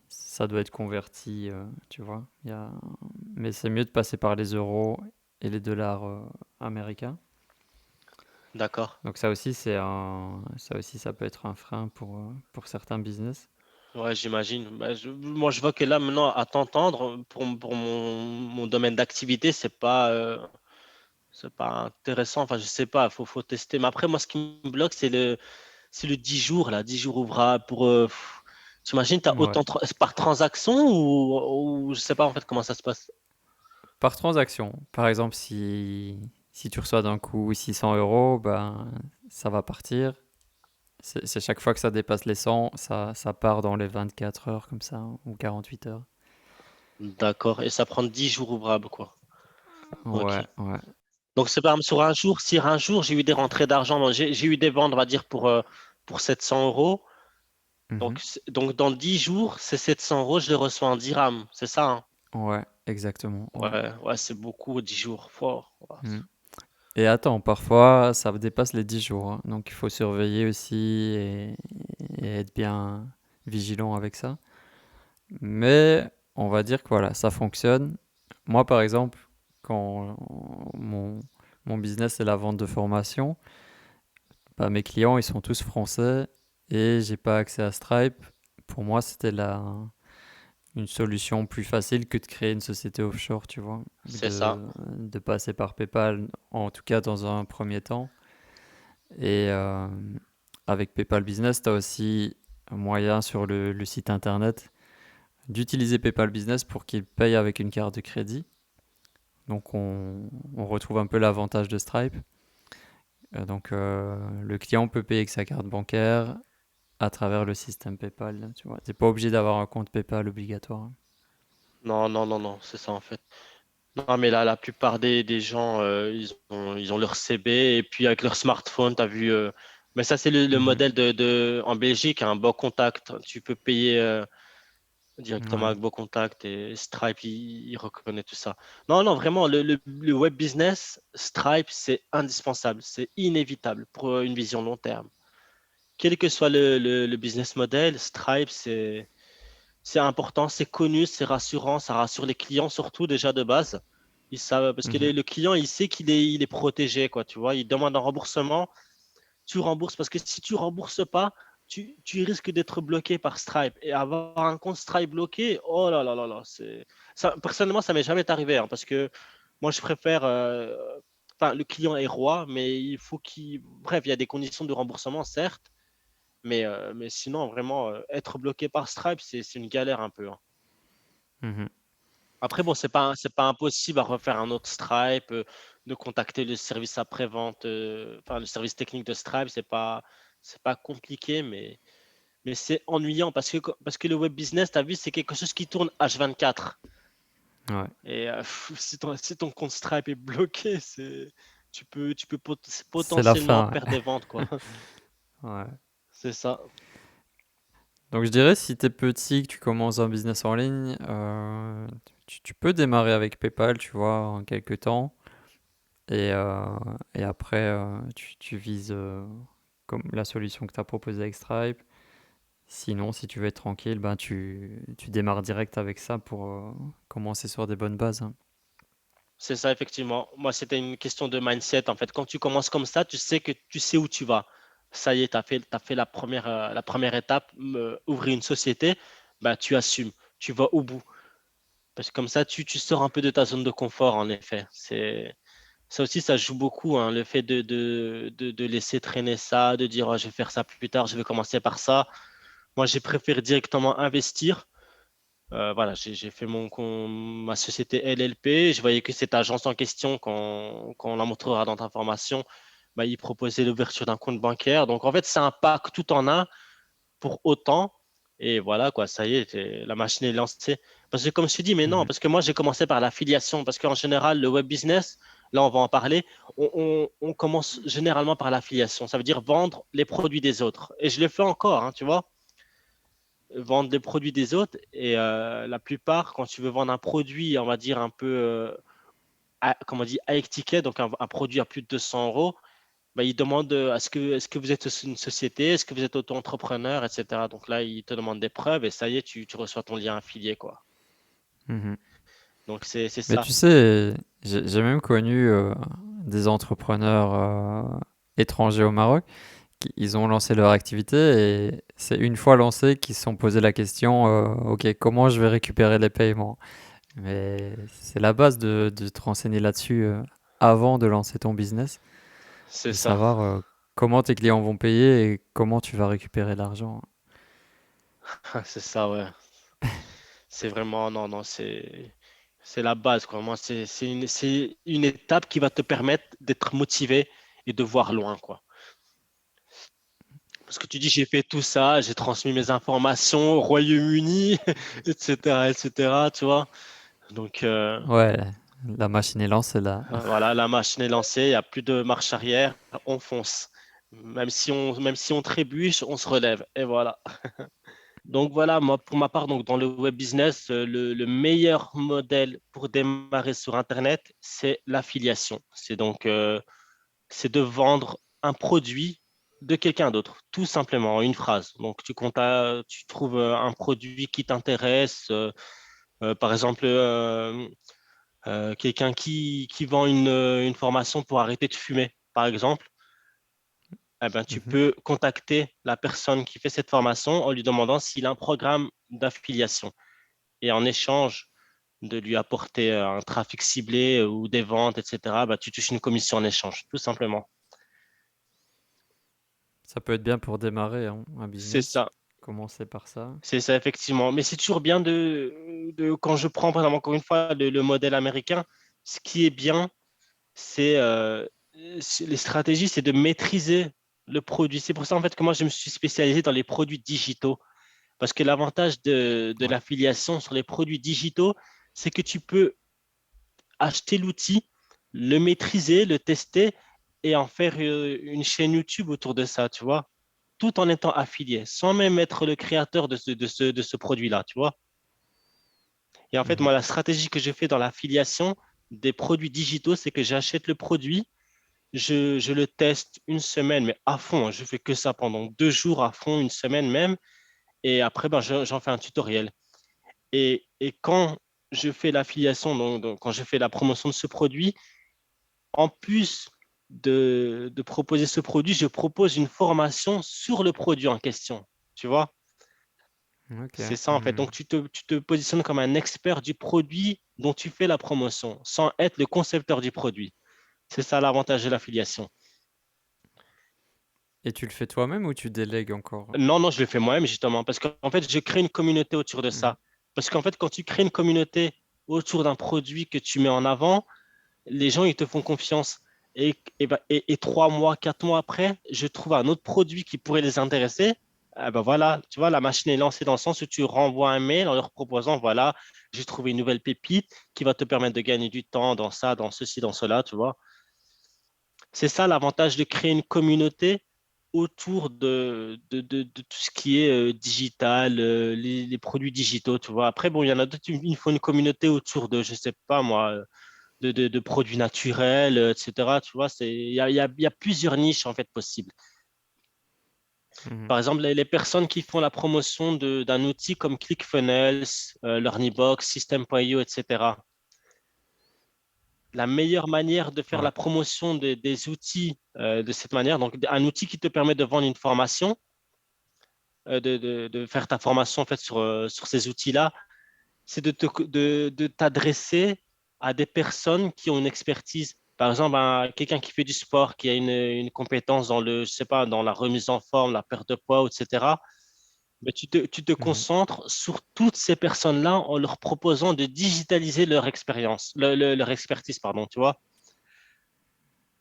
ça doit être converti, tu vois. Mais c'est mieux de passer par les euros et les dollars américains. D'accord. Donc ça aussi, ça peut être un frein pour certains business. Ouais, j'imagine. Moi, je vois que là, maintenant, à t'entendre, pour mon domaine d'activité, c'est pas intéressant. Enfin, je sais pas, faut tester. Mais après, moi, ce qui me bloque, c'est le 10 jours, là, 10 jours ouvrables t'imagines, t'as Ouais. autant par transaction ou je sais pas en fait comment ça se passe. Par transaction, par exemple, si tu reçois d'un coup 600 euros, ben, ça va partir. C'est chaque fois que ça dépasse les 100, ça part dans les 24 heures comme ça, hein, ou 48 heures. D'accord. Et ça prend 10 jours ouvrables, quoi. Ok. Ouais, ouais. Donc, c'est par exemple sur un jour, si un jour j'ai eu des rentrées d'argent, donc j'ai eu des ventes, on va dire, pour 700 euros. Mhm. Donc, dans 10 jours, ces 700 euros, je les reçois en dirham. C'est ça, hein? Ouais, exactement. Ouais. Ouais, ouais, c'est beaucoup, 10 jours. Fort. Ouais. Mm. Et attends, parfois ça dépasse les 10 jours, hein. Donc il faut surveiller aussi et être bien vigilant avec ça. Mais on va dire que voilà, ça fonctionne. Moi, par exemple, quand mon business c'est la vente de formation, bah, mes clients ils sont tous français et j'ai pas accès à Stripe. Pour moi, c'était une solution plus facile que de créer une société offshore, tu vois, ou C'est ça. de passer par PayPal, en tout cas dans un premier temps. Et avec PayPal Business, tu as aussi un moyen sur le site internet d'utiliser PayPal Business pour qu'il paye avec une carte de crédit. Donc on retrouve un peu l'avantage de Stripe. Le client peut payer avec sa carte bancaire à travers le système PayPal. Tu vois, t'es pas obligé d'avoir un compte PayPal obligatoire. Non, non, non, non, c'est ça en fait. Non, mais là, la plupart des gens, ils ont leur CB et puis avec leur smartphone, tu as vu. Mais ça, c'est le Mhm. modèle en Belgique, un bon contact. Tu peux payer directement Ouais. avec Beau Contact et Stripe, il reconnaît tout ça. Non, non, vraiment, le web business, Stripe, c'est indispensable, c'est inévitable pour une vision long terme. Quel que soit le business model, Stripe, c'est important, c'est connu, c'est rassurant, ça rassure les clients surtout déjà de base. Ils savent, parce que Mhm. le client, il sait qu'il est protégé, quoi, tu vois. Il demande un remboursement, tu rembourses, parce que si tu rembourses pas, tu risques d'être bloqué par Stripe. Et avoir un compte Stripe bloqué, oh là là là là, ça, personnellement, ça m'est jamais arrivé, hein, parce que moi, je préfère, enfin, le client est roi, mais il faut bref, il y a des conditions de remboursement, certes, mais sinon, vraiment, être bloqué par Stripe, c'est une galère un peu, hein. Mhm. Après, bon, c'est pas impossible à refaire un autre Stripe, de contacter le service après-vente, enfin, le service technique de Stripe, c'est pas compliqué, mais c'est ennuyant parce que le web business, tu as vu, c'est quelque chose qui tourne H24. Ouais. Et si ton compte Stripe est bloqué, tu peux C'est la potentiellement fin. perdre des ventes, quoi. Ouais. Ouais. C'est ça. Donc je dirais si tu es petit, que tu commences un business en ligne, tu peux démarrer avec PayPal, tu vois, en quelques temps. Et, euh, et après, tu vises comme la solution que tu as proposée avec Stripe. Sinon, si tu veux être tranquille, ben tu démarres direct avec ça pour commencer sur des bonnes bases, hein. C'est ça, effectivement. Moi, c'était une question de mindset. En fait, quand tu commences comme ça, tu sais que tu sais où tu vas. Ça y est, tu as fait la première étape, ouvrir une société, bah, tu assumes, tu vas au bout. Parce que comme ça, tu sors un peu de ta zone de confort, en effet. Ça aussi, ça joue beaucoup, hein, le fait de laisser traîner ça, de dire, oh, je vais faire ça plus tard, je vais commencer par ça. Moi, j'ai préféré directement investir. Voilà, j'ai fait ma société LLP. Je voyais que cette agence en question, quand on la montrera dans ta formation, bah, il proposait l'ouverture d'un compte bancaire. Donc, en fait, c'est un pack tout en un pour autant. Et voilà, quoi, ça y est, la machine est lancée. Parce que, comme je te dis, mais non, Mhm. parce que moi, j'ai commencé par l'affiliation. Parce qu'en général, le web business, là, on va en parler, on commence généralement par l'affiliation. Ça veut dire vendre les produits des autres. Et je le fais encore, hein, tu vois, vendre les produits des autres. Et la plupart, quand tu veux vendre un produit, on va dire un peu, comment on dit, à étiquette, donc un produit à plus de 200 euros, bah, ils demandent est-ce que vous êtes une société, est-ce que vous êtes auto-entrepreneur, etc. Donc là, ils te demandent des preuves et ça y est, tu reçois ton lien affilié, quoi. Mhm. Donc c'est Mais ça. tu sais, j'ai même connu des entrepreneurs étrangers au Maroc. Ils ont lancé leur activité et c'est une fois lancé qu'ils se sont posé la question, OK, comment je vais récupérer les paiements? Mais c'est la base de te renseigner là-dessus avant de lancer ton business, C'est de ça. savoir comment tes clients vont payer et comment tu vas récupérer l'argent. C'est ça, ouais. C'est vraiment, non, non, c'est la base, quoi. Moi, c'est une étape qui va te permettre d'être motivé et de voir loin, quoi. Parce que tu dis, j'ai fait tout ça, j'ai transmis mes informations au Royaume-Uni, etc., etc., tu vois. Donc, Ouais, La machine est lancée là. Voilà, la machine est lancée, il n'y a plus de marche arrière, on fonce. Même si on trébuche, on se relève. Et voilà. Donc voilà, moi, pour ma part, donc, dans le web business, le meilleur modèle pour démarrer sur Internet, c'est l'affiliation. C'est de vendre un produit de quelqu'un d'autre, tout simplement, en une phrase. Donc tu trouves un produit qui t'intéresse, par exemple, quelqu'un qui vend une formation pour arrêter de fumer, par exemple. Eh ben, tu Mhm. peux contacter la personne qui fait cette formation en lui demandant s'il a un programme d'affiliation. Et en échange de lui apporter un trafic ciblé ou des ventes, etc., bah, tu touches une commission en échange, tout simplement. Ça peut être bien pour démarrer hein, un C'est business. ça, Commencer par ça. c'est ça, effectivement. Mais c'est toujours bien quand je prends, par exemple, encore une fois, le modèle américain, ce qui est bien, les stratégies, c'est de maîtriser le produit. C'est pour ça, en fait, que moi, je me suis spécialisé dans les produits digitaux. Parce que l'avantage de Ouais. l'affiliation sur les produits digitaux, c'est que tu peux acheter l'outil, le maîtriser, le tester et en faire une chaîne YouTube autour de ça, tu vois, tout en étant affilié, sans même être le créateur de ce produit-là, tu vois. Et en fait, Mhm. moi, la stratégie que je fais dans l'affiliation des produits digitaux, c'est que j'achète le produit, je le teste une semaine, mais à fond, hein. Je fais que ça pendant 2 jours à fond, une semaine même, et après, ben, j'en fais un tutoriel. Et quand je fais l'affiliation, donc quand je fais la promotion de ce produit, en plus de proposer ce produit, je propose une formation sur le produit en question. Tu vois, Ok. c'est ça en fait. Donc, Mhm. tu te positionnes comme un expert du produit dont tu fais la promotion, sans être le concepteur du produit. C'est ça l'avantage de l'affiliation. Et tu le fais toi-même ou tu délègues encore? Non, non, je le fais moi-même justement, parce qu'en fait, je crée une communauté autour de Mhm. ça. Parce qu'en fait, quand tu crées une communauté autour d'un produit que tu mets en avant, les gens, ils te font confiance. Et 3 mois, 4 mois après, je trouve un autre produit qui pourrait les intéresser. Ah ben voilà, tu vois, la machine est lancée dans le sens où tu renvoies un mail en leur proposant, voilà, j'ai trouvé une nouvelle pépite qui va te permettre de gagner du temps dans ça, dans ceci, dans cela, tu vois. C'est ça l'avantage de créer une communauté autour de tout ce qui est digital, les produits digitaux, tu vois. Après, bon, il y en a d'autres, il faut une communauté autour de, je sais pas moi, de produits naturels, etc. Tu vois, il y a plusieurs niches en fait possibles. Mhm. Par exemple, les personnes qui font la promotion d'un outil comme ClickFunnels, LearnyBox, System.io, etc. La meilleure manière de faire Ouais. la promotion des outils de cette manière, donc un outil qui te permet de vendre une formation, de faire ta formation en fait sur ces outils-là, c'est de t'adresser à des personnes qui ont une expertise. Par exemple, quelqu'un qui fait du sport, qui a une compétence dans je sais pas, dans la remise en forme, la perte de poids, etc. Mais tu te Mhm. concentres sur toutes ces personnes-là en leur proposant de digitaliser leur expérience, leur expertise, pardon, tu vois.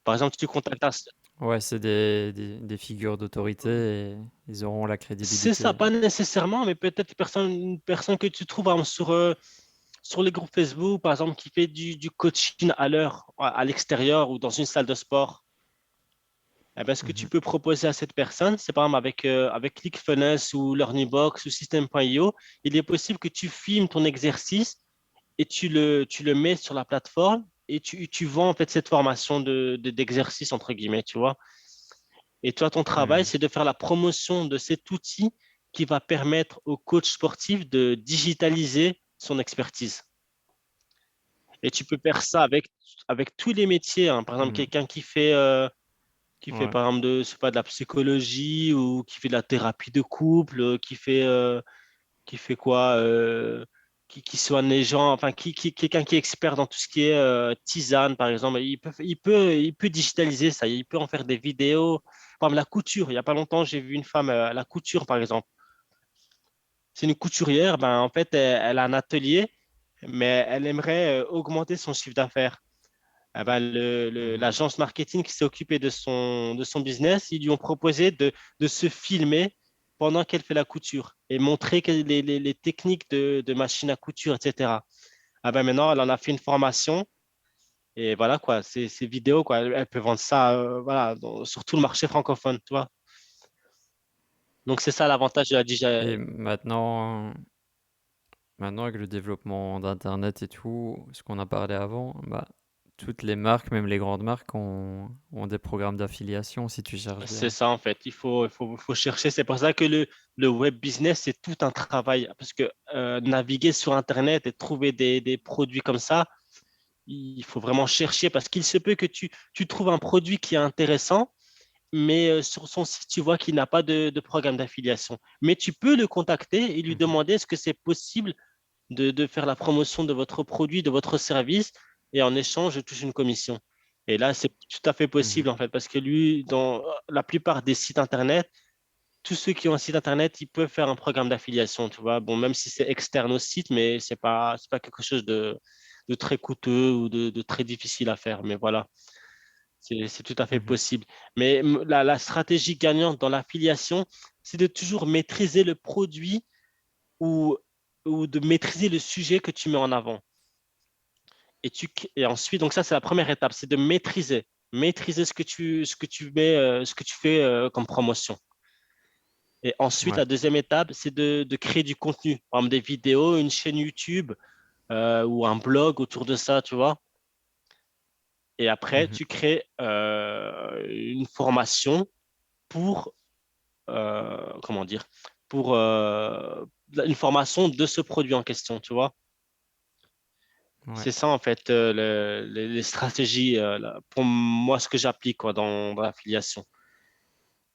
Par exemple, tu contactes Ouais, c'est des figures d'autorité et ils auront la c'est ça, crédibilité. pas nécessairement, mais peut-être une personne que tu trouves par exemple, sur les groupes Facebook, par exemple, qui fait du coaching à l'heure, à l'extérieur ou dans une salle de sport. Eh ben, ce que tu Mhm. peux proposer à cette personne, c'est par exemple avec ClickFunnels ou LearnyBox ou System.io, il est possible que tu filmes ton exercice et tu le mets sur la plateforme et tu vends en fait cette formation d'exercice, entre guillemets, tu vois. Et toi, ton travail, Mhm. c'est de faire la promotion de cet outil qui va permettre au coach sportif de digitaliser son expertise. Et tu peux faire ça avec tous les métiers, hein. Par exemple, Mhm. quelqu'un qui fait Ouais. par exemple je sais pas, de la psychologie ou qui fait de la thérapie de couple, qui fait quoi, qui soigne les gens, enfin, quelqu'un qui est expert dans tout ce qui est tisane, par exemple, il peut digitaliser ça, il peut en faire des vidéos. Par exemple, la couture, il n'y a pas longtemps, j'ai vu une femme à la couture, par exemple. C'est une couturière, ben, en fait, elle a un atelier, mais elle aimerait augmenter son chiffre d'affaires. Eh ben, Mhm. l'agence marketing qui s'est occupée de son business, ils lui ont proposé de se filmer pendant qu'elle fait la couture et montrer les techniques de machine à couture, etc. Ah ben maintenant, elle en a fait une formation Et voilà quoi, ces vidéos, quoi, elles peuvent vendre ça voilà, sur tout le marché francophone, tu vois. Donc c'est ça l'avantage de la Et DJI. maintenant avec le développement d'internet et tout, ce qu'on a parlé avant, bah, toutes les marques, même les grandes marques, ont des programmes d'affiliation si tu cherches C'est bien. ça en fait, il faut chercher. C'est pour ça que le web business, c'est tout un travail. Parce que naviguer sur Internet et trouver des produits comme ça, il faut vraiment chercher parce qu'il se peut que tu trouves un produit qui est intéressant, mais sur son site, tu vois qu'il n'a pas de programme d'affiliation. Mais tu peux le contacter et lui Mhm, demander est-ce que c'est possible de faire la promotion de votre produit, de votre service, et en échange, je touche une commission. Et là, c'est tout à fait mhm. possible, en fait, parce que lui, dans la plupart des sites Internet, tous ceux qui ont un site Internet, ils peuvent faire un programme d'affiliation, tu vois. Bon, même si c'est externe au site, mais c'est pas quelque chose de très coûteux ou de très difficile à faire. Mais voilà, c'est tout à fait Mhm. possible. Mais la stratégie gagnante dans l'affiliation, c'est de toujours maîtriser le produit ou, ou de maîtriser le sujet que tu mets en avant. Et ensuite, donc ça, c'est la première étape, c'est de maîtriser ce que tu mets, ce que tu fais comme promotion. Et ensuite, Ouais. la deuxième étape, c'est de créer du contenu, par exemple des vidéos, une chaîne YouTube ou un blog autour de ça, tu vois. Et après, Mhm. tu crées une formation pour, comment dire, pour une formation de ce produit en question, tu vois. Ouais. C'est ça, en fait, les stratégies, pour moi, ce que j'applique quoi, dans l'affiliation.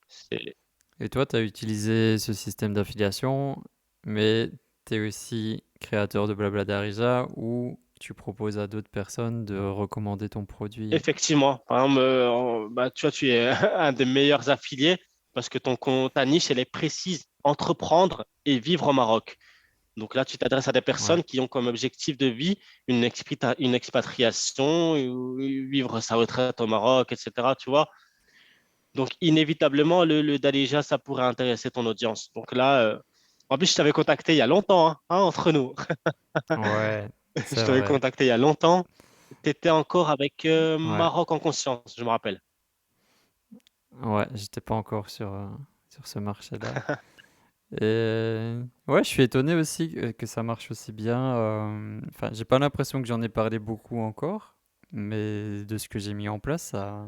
C'est- Et toi, tu as utilisé ce système d'affiliation, mais tu es aussi créateur de Blabla Darija où tu proposes à d'autres personnes de recommander ton produit. Effectivement, par exemple, bah, tu vois, tu es un des meilleurs affiliés parce que ta niche, elle est précise, entreprendre et vivre au Maroc. Donc là, tu t'adresses à des Ouais. personnes qui ont comme objectif de vie une expatriation, ou vivre sa retraite au Maroc, etc. Tu vois? Donc, inévitablement, le Dalija, ça pourrait intéresser ton audience. Donc là, en plus, je t'avais contacté il y a longtemps, entre nous. Ouais, Je c'est t'avais vrai. contacté il y a longtemps. Tu étais encore avec Ouais. Maroc en conscience, je me rappelle. Ouais, j'étais pas encore sur ce marché-là. Et ouais, je suis étonné aussi que ça marche aussi bien. Enfin, j'ai pas l'impression que j'en ai parlé beaucoup encore, mais de ce que j'ai mis en place, ça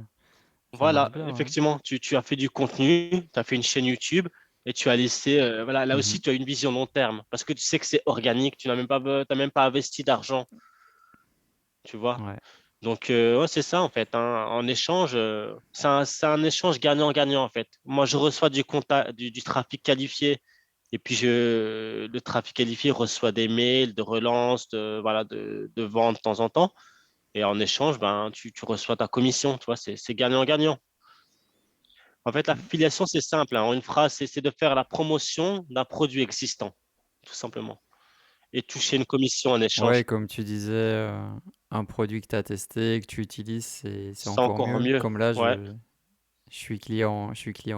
marche Voilà, bien, ouais. effectivement, tu as fait du contenu, tu as fait une chaîne YouTube et tu as laissé, voilà, là Mhm. aussi, tu as une vision long terme parce que tu sais que c'est organique, tu n'as même pas, t'as même pas investi d'argent, tu vois. Ouais. Donc, ouais, c'est ça, en fait, hein. En échange, c'est un échange gagnant-gagnant, en fait. Moi, je reçois du trafic qualifié et puis le trafic qualifié reçoit des mails de relance, voilà, de vente de temps en temps. Et en échange, ben, tu reçois ta commission, tu vois, c'est gagnant-gagnant. En fait, Mm. l'affiliation, c'est simple, hein. En une phrase, c'est de faire la promotion d'un produit existant, tout simplement. Et toucher une commission en Ouais, échange. comme tu disais, un produit que tu as testé, que tu utilises, c'est C'est encore encore mieux. mieux. Comme là, Ouais. je suis client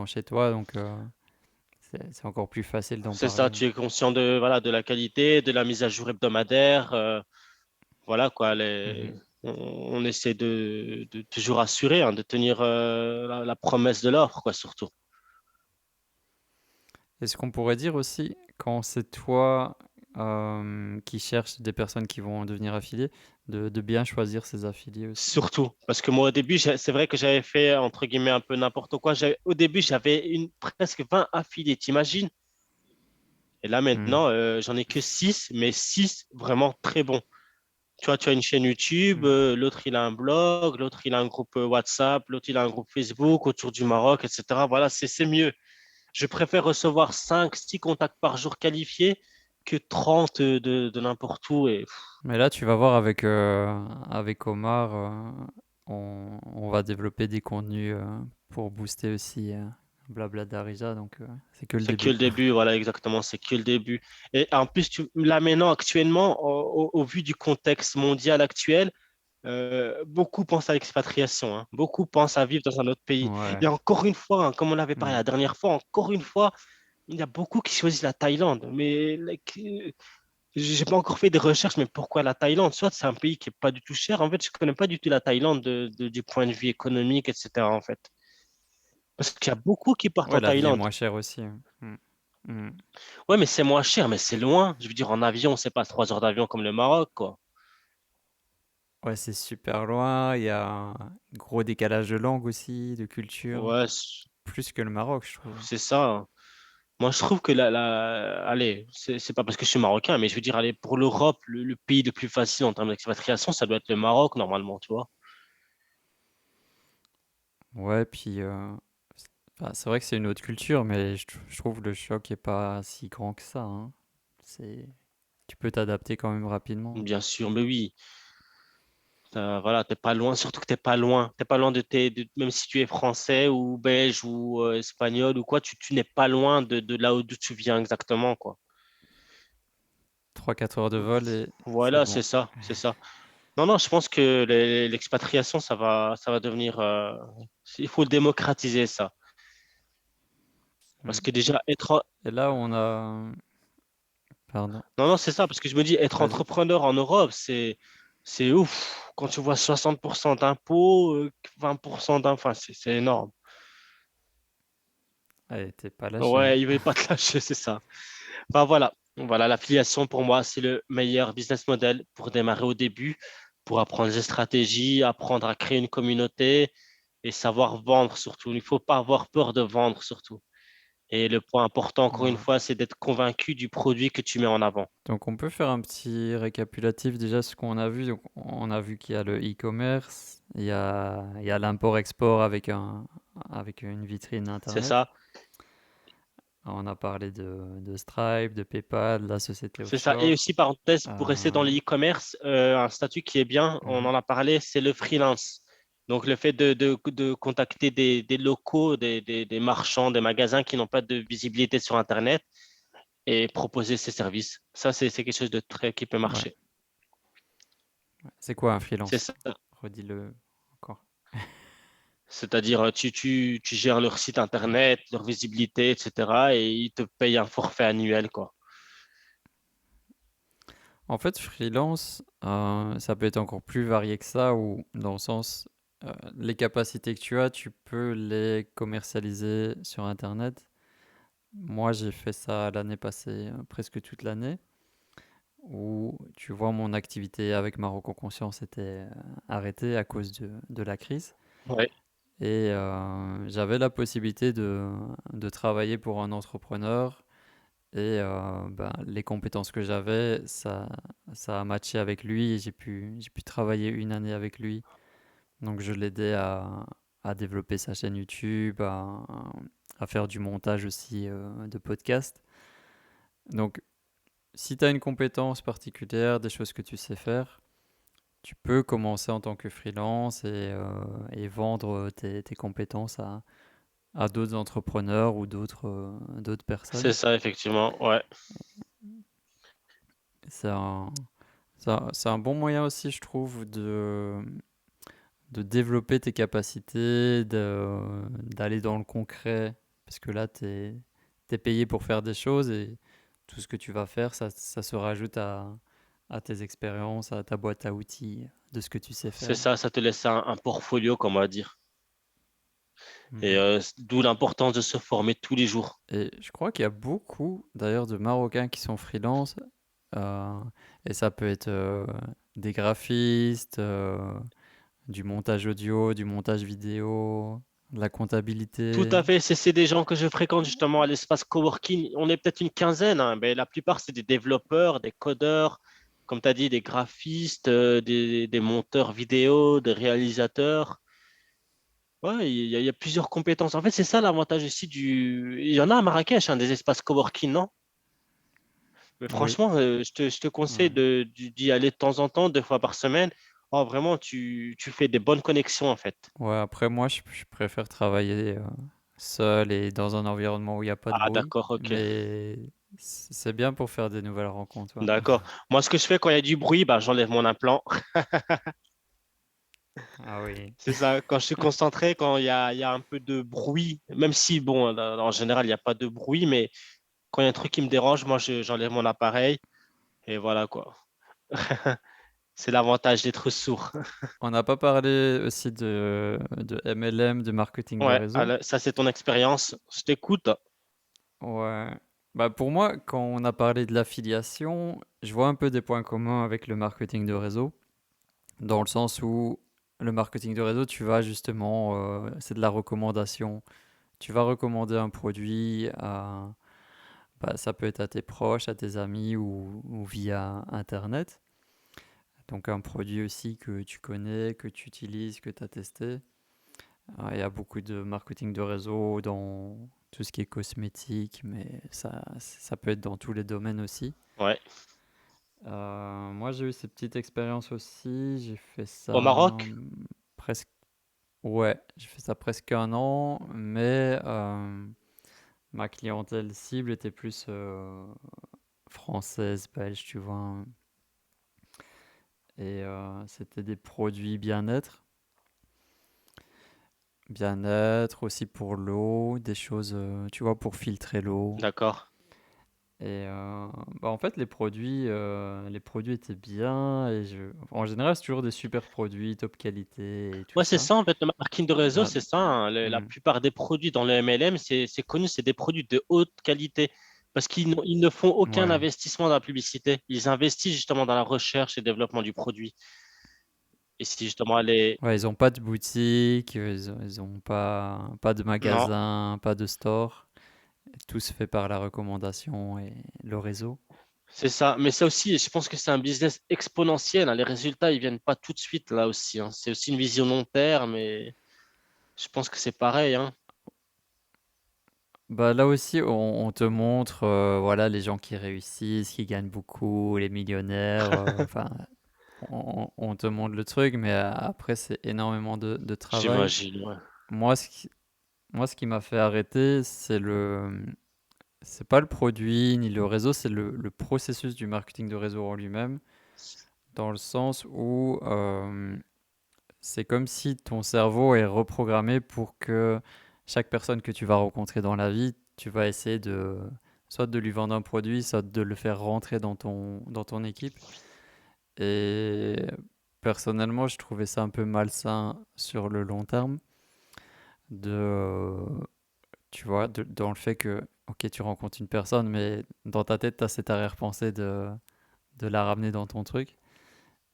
chez toi, donc c'est encore plus facile d'en C'est ça, parler. tu es conscient voilà, de la qualité, de la mise à jour hebdomadaire. Voilà, quoi. Mhm. On essaie de toujours assurer, hein, de tenir la promesse de l'offre, quoi, surtout. Est-ce qu'on pourrait dire aussi, quand c'est toi qui cherches des personnes qui vont devenir affiliées, de bien choisir ses affiliés aussi? Surtout. Parce que moi, au début, c'est vrai que j'avais fait, entre guillemets, un peu n'importe quoi. Au début, j'avais presque 20 affiliés, t'imagines? Et là, Hmm. maintenant, j'en ai que 6, mais 6 vraiment très bons. Tu as une chaîne YouTube, Hmm. l'autre, il a un blog, l'autre, il a un groupe WhatsApp, l'autre, il a un groupe Facebook autour du Maroc, etc. Voilà, c'est mieux. Je préfère recevoir 5, 6 contacts par jour qualifiés que 30 de n'importe où. Et Mais là, tu vas voir avec Omar, on va développer des contenus pour booster aussi Blabla Darija, donc c'est que le c'est que début. le début, voilà, exactement, c'est que le début. Et en plus, là maintenant, actuellement, au vu du contexte mondial actuel, beaucoup pensent à l'expatriation, hein. Beaucoup pensent à vivre dans un autre pays. Ouais. Et encore une fois, hein, comme on avait parlé Hmm. la dernière fois, encore une fois, il y a beaucoup qui choisissent la Thaïlande. Mais j'ai pas encore fait des recherches, mais pourquoi la Thaïlande? Soit c'est un pays qui est pas du tout cher. En fait, je connais pas du tout la Thaïlande du point de vue économique, etc. En fait, parce qu'il y a beaucoup qui partent Ouais, en la vie est Thaïlande. moins chère aussi, hein. Mmh. Ouais, mais c'est moins cher, mais c'est loin. Je veux dire, en avion, c'est pas 3 heures d'avion comme le Maroc, quoi. Ouais, c'est super loin, il y a un gros décalage de langue aussi, de culture, Ouais, plus que le Maroc, je trouve. c'est ça, hein. Moi, je trouve que allez, c'est pas parce que je suis marocain, mais je veux dire, allez, pour l'Europe, le pays le plus facile en termes d'expatriation, ça doit être le Maroc, normalement, tu vois. Ouais, puis enfin, c'est vrai que c'est une autre culture, mais je trouve le choc est pas si grand que ça, hein. C'est, tu peux t'adapter quand même rapidement. Bien sûr, mais oui. Voilà, t'es pas loin, surtout que t'es pas loin. T'es pas loin même si tu es français ou belge ou espagnol ou quoi, tu n'es pas loin de là d'où tu viens exactement, quoi. 3 4 heures de vol et c'est Voilà, bon. c'est ça, c'est ça. Non, non, je pense que l'expatriation, ça va devenir, il faut démocratiser ça. Parce Mm. que déjà, Et là, on a... Pardon, non, non, c'est ça, parce que je me dis, être vas-y. entrepreneur en Europe, c'est ouf. Quand tu vois 60% d'impôts, 20% enfin, c'est énorme. Allez, t'es pas lâché, hein. Ouais, il ne veut pas te lâcher, c'est ça. Enfin, voilà. Voilà, l'affiliation, pour moi, c'est le meilleur business model pour démarrer au début, pour apprendre des stratégies, apprendre à créer une communauté et savoir vendre surtout. Il ne faut pas avoir peur de vendre surtout. Et le point important, encore une Ouais. fois, c'est d'être convaincu du produit que tu mets en avant. Donc on peut faire un petit récapitulatif déjà ce qu'on a vu. Donc, on a vu qu'il y a le e-commerce, il y a l'import-export avec une vitrine C'est internet. ça. On a parlé de Stripe, de PayPal, de la société C'est ça. Et offshore. aussi, parenthèse, pour rester dans Euh, l'e-commerce, un statut qui est bien, on mhm. en a parlé, c'est le freelance. Donc, le fait de contacter des locaux, des marchands, des magasins qui n'ont pas de visibilité sur Internet et proposer ces services. Ça, c'est quelque chose de très qui peut Ouais. marcher. C'est quoi un C'est freelance? ça. Redis-le encore. C'est-à-dire, tu gères leur site Internet, leur visibilité, etc. Et ils te payent un forfait annuel, quoi. En fait, freelance, ça peut être encore plus varié que ça, ou dans le sens, les capacités que tu as, tu peux les commercialiser sur Internet. Moi, j'ai fait ça l'année passée, presque toute l'année, où tu vois, mon activité avec Maroc en conscience était arrêtée à cause de la crise. Ouais. Et j'avais la possibilité de travailler pour un entrepreneur. Et ben, les compétences que j'avais, ça a matché avec lui et j'ai pu travailler une année avec lui. Donc je l'aidais à développer sa chaîne YouTube, à faire du montage aussi de podcast. Donc si tu as une compétence particulière, des choses que tu sais faire, tu peux commencer en tant que freelance et vendre tes compétences à d'autres entrepreneurs ou d'autres C'est personnes. ça, effectivement. Ouais. C'est c'est un bon moyen aussi, je trouve, de développer tes capacités, d'aller dans le concret, parce que là, tu es payé pour faire des choses et tout ce que tu vas faire, ça se rajoute à tes expériences, à ta boîte à outils, de ce que tu sais C'est faire. ça, ça te laisse un portfolio, comme on va dire. Et Mhm. d'où l'importance de se former tous les jours. Et je crois qu'il y a beaucoup, d'ailleurs, de Marocains qui sont freelance, euh, et ça peut être des graphistes, du montage audio, du montage vidéo, de la Tout comptabilité. à fait, c'est des gens que je fréquente justement à l'espace coworking. On est peut-être une quinzaine, hein, mais la plupart, c'est des développeurs, des codeurs, comme tu as dit, des graphistes, des monteurs vidéo, des réalisateurs. Ouais, il y a plusieurs compétences. En fait, c'est ça l'avantage aussi du. Il y en a à Marrakech, hein, des espaces coworking, non? Mais Oui, franchement, je te conseille ouais. d'y aller de temps en temps, 2 fois par semaine. Oh, vraiment, tu fais des bonnes connexions, en fait. Ouais, après moi, je préfère travailler seul et dans un environnement où il n'y a pas de Ah, bruit, d'accord, ok. mais c'est bien pour faire des nouvelles rencontres. Ouais. D'accord. Moi, ce que je fais quand il y a du bruit, bah, j'enlève mon implant. Ah oui. C'est ça. Quand je suis concentré, quand il y a un peu de bruit, même si, bon, en général, il n'y a pas de bruit, mais quand il y a un truc qui me dérange, moi, j'enlève mon appareil et voilà quoi. C'est l'avantage d'être sourd. On n'a pas parlé aussi de MLM, de marketing de Ouais, réseau. ça c'est ton expérience. Je t'écoute. Ouais. Bah pour moi, quand on a parlé de l'affiliation, je vois un peu des points communs avec le marketing de réseau, dans le sens où le marketing de réseau, tu vas justement, c'est de la recommandation. Tu vas recommander un produit à, bah, ça peut être à tes proches, à tes amis ou via Internet. Donc un produit aussi que tu connais, que tu utilises, que tu as testé. Il y a beaucoup de marketing de réseau dans tout ce qui est cosmétique, mais ça peut être dans tous les domaines aussi. Ouais. Moi, j'ai eu cette petite expérience aussi. J'ai fait Au ça Maroc? presque, ouais, j'ai fait ça presque un an, mais ma clientèle cible était plus française, belge, tu vois, hein. Et c'était des produits bien-être. Bien-être aussi pour l'eau, des choses, tu vois, pour filtrer l'eau. D'accord. Et bah, en fait, les produits étaient bien. En général, c'est toujours des super produits, top qualité et tout Ouais, c'est ça. ça, en fait, le marketing de réseau, Bah, c'est ça, hein. La hmm, plupart des produits dans le MLM, c'est connu, c'est des produits de haute qualité. Parce ils ne font aucun ouais. investissement dans la publicité. Ils investissent justement dans la recherche et développement du produit. Et si justement les... Ouais, ils ont pas de boutique, ils ont pas de Non, magasin, pas de store. Tout se fait par la recommandation et le réseau. c'est ça. Mais ça aussi, je pense que c'est un business exponentiel, hein. Les résultats, ils viennent pas tout de suite là aussi, hein. C'est aussi une vision long terme, mais je pense que c'est pareil, hein. Bah, là aussi, on te montre voilà, les gens qui réussissent, qui gagnent beaucoup, les millionnaires. Enfin, on te montre le truc, mais après, c'est énormément de travail. J'imagine, ouais. Moi, ce qui m'a fait arrêter, c'est pas le produit ni le réseau, c'est le processus du marketing de réseau en lui-même, dans le sens où c'est comme si ton cerveau est reprogrammé pour que chaque personne que tu vas rencontrer dans la vie, tu vas essayer de soit de lui vendre un produit, soit de le faire rentrer dans ton équipe. Et personnellement, je trouvais ça un peu malsain sur le long terme de, tu vois, dans le fait que, ok, tu rencontres une personne, mais dans ta tête, tu as cette arrière-pensée de la ramener dans ton truc.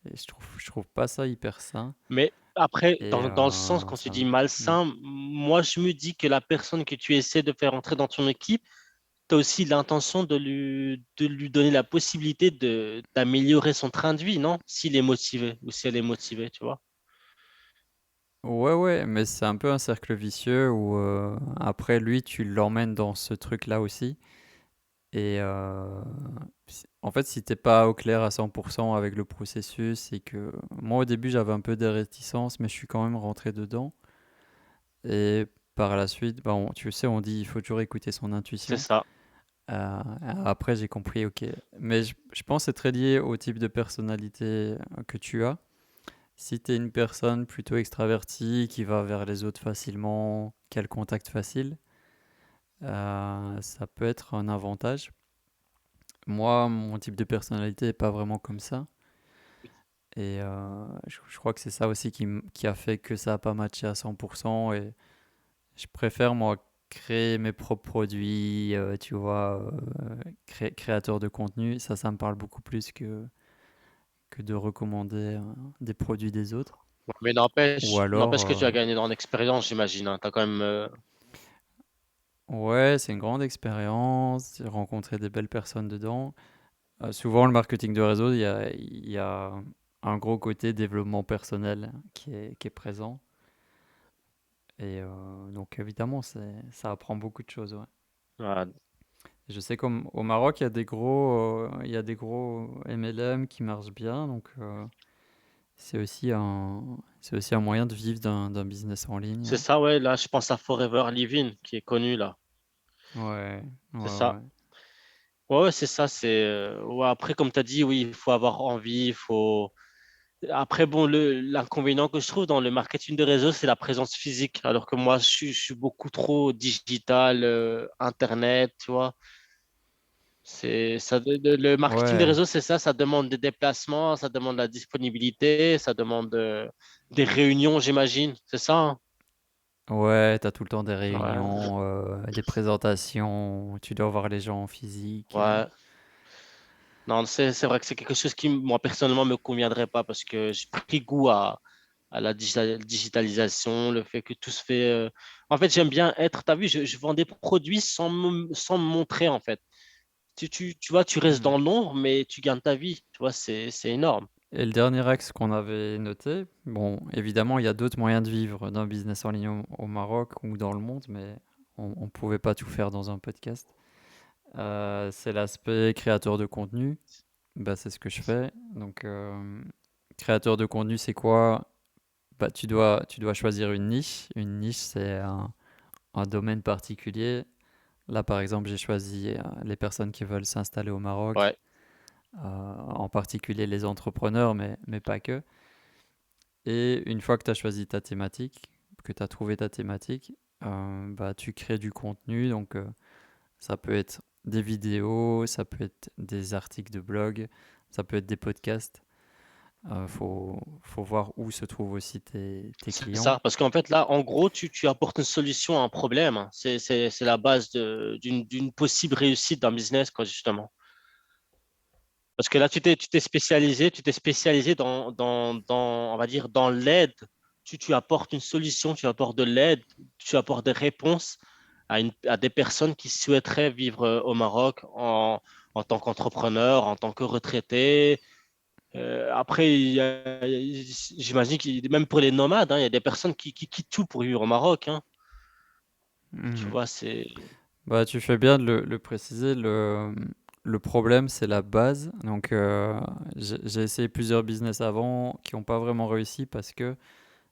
Et je trouve pas ça hyper sain. Mais après, Et dans le sens, quand tu ça. dis Hmm. malsain, moi, je me dis que la personne que tu essaies de faire entrer dans ton équipe, tu as aussi l'intention de lui donner la possibilité d'améliorer son train de vie, non? S'il est motivé ou si elle est motivée, tu vois. Ouais, ouais, mais c'est un peu un cercle vicieux où après lui, tu l'emmènes dans ce truc-là aussi. Et en fait, si t'es pas au clair à 100% avec le processus, et que moi au début j'avais un peu de réticence, mais je suis quand même rentré dedans. Et par la suite, bah, tu sais, on dit il faut toujours écouter son C'est intuition. ça. Après, j'ai compris, ok. Mais je pense que c'est très lié au type de personnalité que tu as. Si tu es une personne plutôt extravertie, qui va vers les autres facilement, qui a le contact facile, ça peut être un avantage. Moi, mon type de personnalité n'est pas vraiment comme ça. Et je crois que c'est ça aussi qui a fait que ça n'a pas matché à 100%. Et je préfère, moi, créer mes propres produits, tu vois, créateur de contenu. Ça me parle beaucoup plus que de recommander des produits des autres. Mais Ou n'empêche alors, que tu as gagné dans l'expérience, j'imagine, hein. Tu as quand même. ouais, c'est une grande expérience, j'ai rencontré des belles personnes dedans. Souvent, le marketing de réseau, il y a un gros côté développement personnel qui est présent. Et donc, évidemment, ça apprend beaucoup de choses. Ouais. Voilà. Je sais qu'au Maroc, il y a des gros MLM qui marchent bien. Donc, c'est aussi un moyen de vivre d'un business en ligne. C'est ça, ouais. Là, je pense à Forever Living, qui est connu, là. Ouais, ouais, C'est ouais. ça. Ouais. Ouais, ouais, c'est ça. Ouais, après, comme tu as dit, oui, il faut avoir envie, il faut. Après, bon, l'inconvénient que je trouve dans le marketing de réseau, c'est la présence physique. Alors que moi, je suis beaucoup trop digital, Internet, tu vois. C'est ça, le marketing des Ouais, réseaux, c'est ça, ça demande des déplacements, ça demande la disponibilité, ça demande des réunions, j'imagine. C'est ça, hein? ouais, t'as tout le temps des Ouais, réunions, des présentations, tu dois voir les gens en physique. ouais. Non, c'est vrai que c'est quelque chose qui, moi, personnellement, me conviendrait pas parce que j'ai pris goût à la digitalisation, le fait que tout se fait. En fait, j'aime bien être. T'as vu, je vends des produits sans me montrer, en fait. Tu vois, tu restes Hmm. dans l'ombre, mais tu gagnes ta vie. Tu vois, c'est énorme. Et le dernier axe qu'on avait noté, bon, évidemment, il y a d'autres moyens de vivre d'un business en ligne au Maroc ou dans le monde, mais on ne pouvait pas tout faire dans un podcast. C'est l'aspect créateur de contenu. Bah, c'est ce que je fais. Donc, créateur de contenu, c'est quoi? Bah, tu dois choisir une niche. Une niche, c'est un domaine particulier. Là, par exemple, j'ai choisi les personnes qui veulent s'installer au Maroc, Ouais, en particulier les entrepreneurs, mais pas que. Et une fois que tu as choisi ta thématique, que tu as trouvé ta thématique, bah, tu crées du contenu. Donc, ça peut être des vidéos, ça peut être des articles de blog, ça peut être des podcasts. Faut voir où se trouvent aussi tes c'est clients. ça. Parce qu'en fait, là, en gros, tu apportes une solution à un problème, hein. C'est la base d'une possible réussite d'un business, quoi, justement. Parce que là, tu t'es spécialisé on va dire, dans l'aide. Tu apportes une solution, tu apportes de l'aide, tu apportes des réponses à des personnes qui souhaiteraient vivre au Maroc en tant qu'entrepreneur, en tant que retraité. Après, j'imagine que même pour les nomades, hein, il y a des personnes qui quittent tout pour vivre au Maroc, hein. Tu Mhm. vois, c'est. Bah, tu fais bien de le préciser. Le problème, c'est la base. Donc, j'ai essayé plusieurs business avant qui n'ont pas vraiment réussi parce que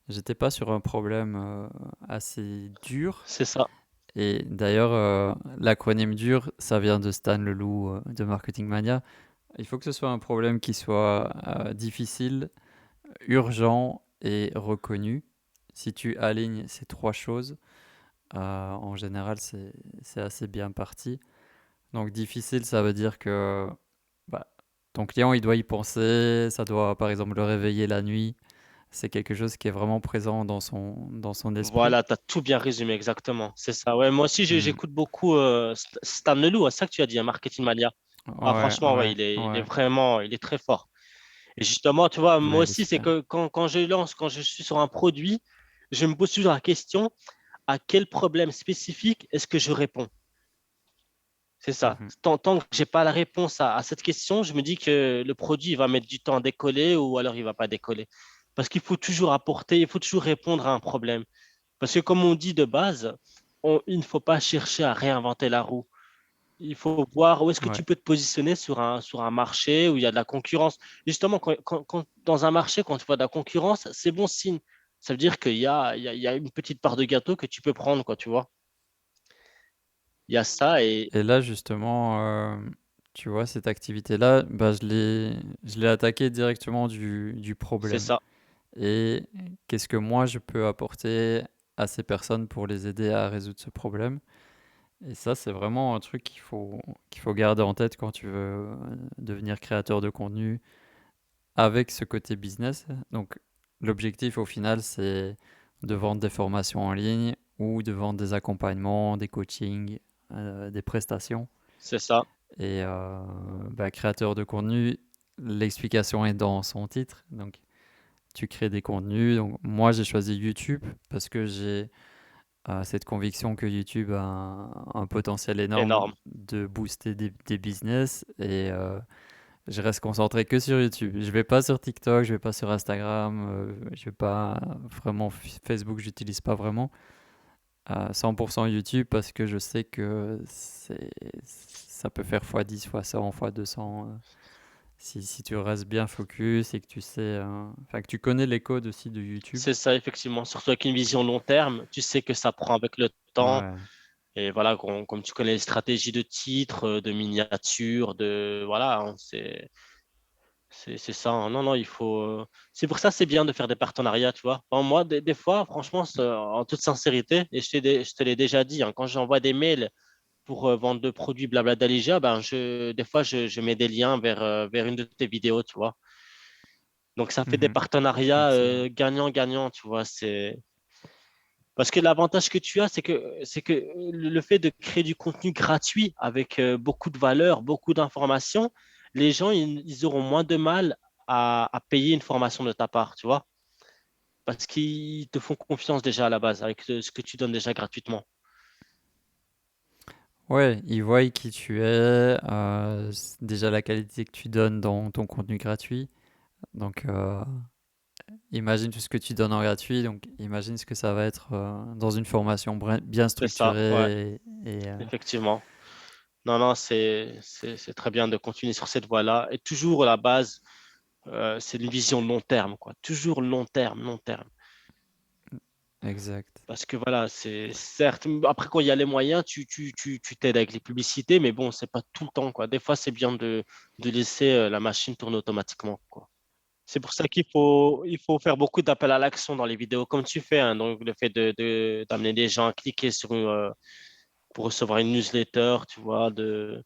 j'étais pas sur un problème assez dur. C'est ça. Et d'ailleurs, l'acronyme dur, ça vient de Stan Leloup de Marketing Mania. Il faut que ce soit un problème qui soit difficile, urgent et reconnu. Si tu alignes ces trois choses, en général, c'est assez bien parti. Donc difficile, ça veut dire que bah, ton client, il doit y penser, ça doit par exemple le réveiller la nuit. C'est quelque chose qui est vraiment présent dans son esprit. Voilà, tu as tout bien résumé, exactement. C'est ça. Ouais, moi aussi, Hmm. j'écoute beaucoup Stan Leloup, c'est ça que tu as dit, hein, Marketing Mania. Ah, Ouais, franchement, ouais, ouais, il est ouais. vraiment, il est très fort. Et justement, tu vois, moi Ouais, il est aussi, c'est super. que quand je suis sur un produit, je me pose toujours la question, à quel problème spécifique est-ce que je réponds? C'est ça. Mhm. Tant que j'ai pas la réponse à cette question, je me dis que le produit il va mettre du temps à décoller ou alors il va pas décoller. Parce qu'il faut toujours apporter, il faut toujours répondre à un problème. Parce que comme on dit de base, il ne faut pas chercher à réinventer la roue. Il faut voir où est-ce que Ouais. tu peux te positionner sur un marché où il y a de la concurrence. Justement, dans un marché, quand tu vois de la concurrence, c'est bon signe. Ça veut dire qu'il y a une petite part de gâteau que tu peux prendre, quoi, tu vois. Il y a ça et Et là, justement, tu vois, cette activité-là, bah, je l'ai attaquée directement du c'est problème. ça. Et qu'est-ce que moi, je peux apporter à ces personnes pour les aider à résoudre ce problème? Et ça, c'est vraiment un truc qu'il faut garder en tête quand tu veux devenir créateur de contenu avec ce côté business. Donc, l'objectif au final, c'est de vendre des formations en ligne ou de vendre des accompagnements, des coachings, des prestations. C'est ça. Et bah, créateur de contenu, l'explication est dans son titre. Donc, tu crées des contenus. Donc, moi, j'ai choisi YouTube parce que j'ai cette conviction que YouTube a un potentiel énorme Énorme. de booster des business et je reste concentré que sur YouTube. Je vais pas sur TikTok, je vais pas sur Instagram, je vais pas vraiment Facebook, j'utilise pas vraiment. 100% YouTube parce que je sais que ça peut faire x10, x100, x200 si tu restes bien focus et que tu sais, enfin que tu connais les codes aussi de YouTube. C'est ça, effectivement. Surtout avec une vision long terme, tu sais que ça prend avec le temps. Ouais. Et voilà, comme tu connais les stratégies de titres, de miniatures, voilà, hein, c'est ça, hein. Non, non, il faut. C'est pour ça, c'est bien de faire des partenariats, tu vois. Bon, moi, des fois, franchement, en toute sincérité, et je te l'ai déjà dit, hein, quand j'envoie des mails pour vendre de produits Blabla Dalija, ben des fois, je mets des liens vers une de tes vidéos, tu vois. Donc, ça fait des Mhm. partenariats Excellent. gagnant-gagnant, tu vois. Parce que l'avantage que tu as, c'est que le fait de créer du contenu gratuit avec beaucoup de valeur, beaucoup d'informations, les gens, ils auront moins de mal à payer une formation de ta part, tu vois. Parce qu'ils te font confiance déjà à la base avec ce que tu donnes déjà gratuitement. Ouais, ils voient qui tu es, déjà la qualité que tu donnes dans ton contenu gratuit. Donc, imagine tout ce que tu donnes en gratuit. Donc, imagine ce que ça va être dans une formation bien C'est ça, ouais, structurée. effectivement. Non, non, c'est très bien de continuer sur cette voie-là. Et toujours à la base, c'est une vision long terme, quoi. Toujours long terme, long terme. Exact. Parce que voilà, c'est certes, après quand il y a les moyens, tu t'aides avec les publicités, mais bon, c'est pas tout le temps, quoi. Des fois, c'est bien de laisser la machine tourner automatiquement, quoi. C'est pour ça qu'il faut faire beaucoup d'appels à l'action dans les vidéos, comme tu fais, hein. Donc, le fait d'amener des gens à cliquer pour recevoir une newsletter, tu vois, de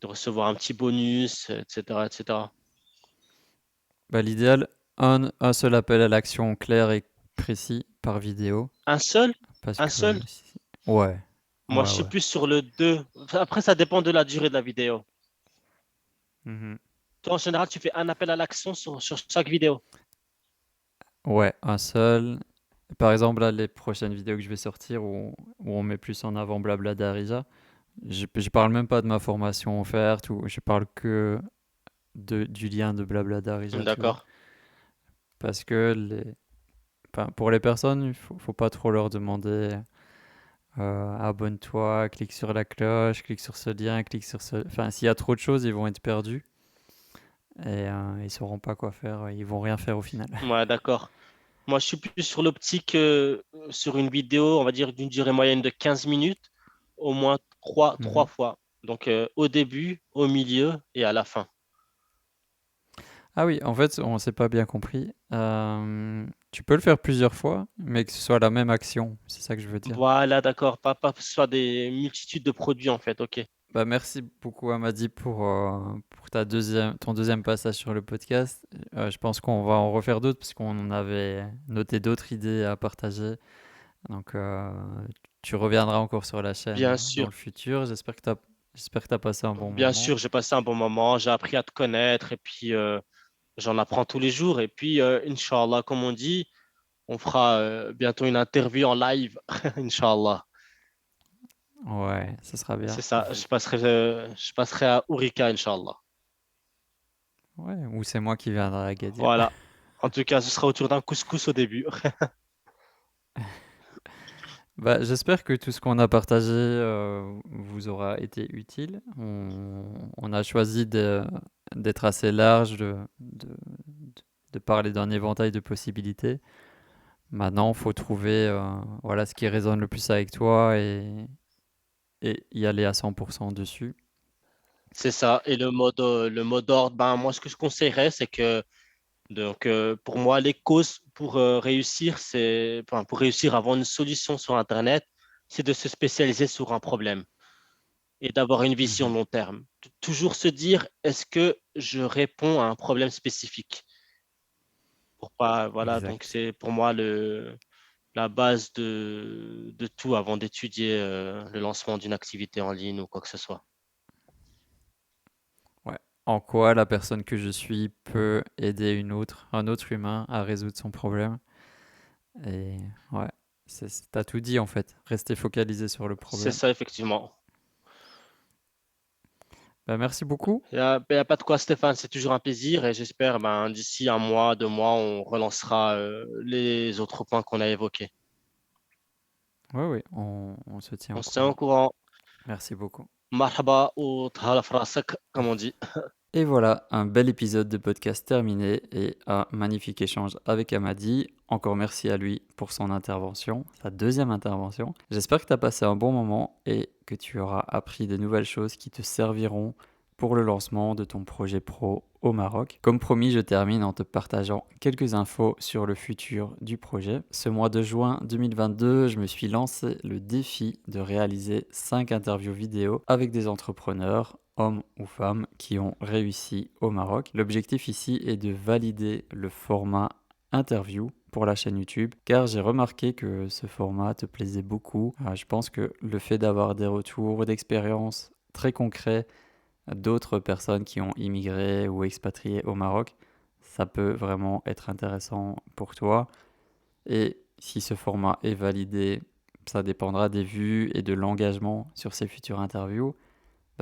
recevoir un petit bonus, etc., etc. Bah, l'idéal, un seul appel à l'action clair et précis par vidéo. Un seul? Parce Un que, seul? ouais, Moi, je ouais, suis ouais. plus sur le 2. Après, ça dépend de la durée de la vidéo. Mhm. Toi, en général, tu fais un appel à l'action sur chaque vidéo. Ouais, un seul. Par exemple, là, les prochaines vidéos que je vais sortir où on met plus en avant Blabla d'Arisa, je parle même pas de ma formation offerte ou je parle que du lien de Blabla d'Arisa, tu vois. D'accord. Parce que enfin, pour les personnes, faut pas trop leur demander abonne-toi, clique sur la cloche, clique sur ce lien, clique sur ce. Enfin, s'il y a trop de choses, ils vont être perdus et ils sauront pas quoi faire, ils vont rien faire au final. Ouais, d'accord. Moi, je suis plus sur l'optique, sur une vidéo, on va dire d'une durée moyenne de 15 minutes, au moins trois Mhm. fois. Donc, au début, au milieu et à la fin. Ah oui, en fait, on s'est pas bien compris. Tu peux le faire plusieurs fois, mais que ce soit la même action. C'est ça que je veux dire. Voilà, d'accord. Pas que ce soit des multitudes de produits, en fait. OK. Bah, merci beaucoup, Amadi, pour ton deuxième passage sur le podcast. Je pense qu'on va en refaire d'autres parce qu'on avait noté d'autres idées à partager. Donc, tu reviendras encore sur la chaîne Bien dans sûr. le futur. J'espère que tu as passé un bon Bien moment. sûr, j'ai passé un bon moment. J'ai appris à te connaître et puis j'en apprends tous les jours. Et puis, Inch'Allah, comme on dit, on fera bientôt une interview en live. Inch'Allah. Ouais, ça sera C'est bien. ça. Je passerai à Ourika, Inch'Allah. Ouais, ou c'est moi qui viendrai à Agadir. Voilà. En tout cas, ce sera autour d'un couscous au début. Bah, j'espère que tout ce qu'on a partagé vous aura été utile. On a choisi d'être assez large, de parler d'un éventail de possibilités. Maintenant, il faut trouver voilà, ce qui résonne le plus avec toi et y aller à 100% dessus. C'est ça. Et le mot d'ordre, ben, moi, ce que je conseillerais, c'est que, donc, pour moi, les causes pour réussir, enfin, pour réussir à avoir une solution sur Internet, c'est de se spécialiser sur un problème et d'avoir une vision Mhm. long terme. Toujours se dire, est-ce que je réponds à un problème spécifique? Pour pas, voilà, donc Exact. c'est pour moi la base de tout avant d'étudier le lancement d'une activité en ligne ou quoi que ce soit. Ouais. En quoi la personne que je suis peut aider un autre humain à résoudre son problème. Et ouais, t'as tout dit en fait. Rester focalisé sur le C'est problème. ça, effectivement. Bah, merci beaucoup. Il y a pas de quoi, Stéphane, c'est toujours un plaisir et j'espère ben, d'ici un mois, 2 mois, on relancera les autres points qu'on a évoqués. Oui, oui, on se tient On au se tient au courant. courant. Merci beaucoup. Marhaba ou thala frasak, comme on dit. Et voilà, un bel épisode de podcast terminé et un magnifique échange avec Amadi. Encore merci à lui pour son intervention, sa deuxième intervention. J'espère que tu as passé un bon moment et que tu auras appris de nouvelles choses qui te serviront pour le lancement de ton projet pro au Maroc. Comme promis, je termine en te partageant quelques infos sur le futur du projet. Ce mois de juin 2022, je me suis lancé le défi de réaliser 5 interviews vidéo avec des entrepreneurs, hommes ou femmes, qui ont réussi au Maroc. L'objectif ici est de valider le format interview pour la chaîne YouTube, car j'ai remarqué que ce format te plaisait beaucoup. Je pense que le fait d'avoir des retours d'expérience très concrets d'autres personnes qui ont immigré ou expatrié au Maroc, ça peut vraiment être intéressant pour toi. Et si ce format est validé, ça dépendra des vues et de l'engagement sur ces futures interviews.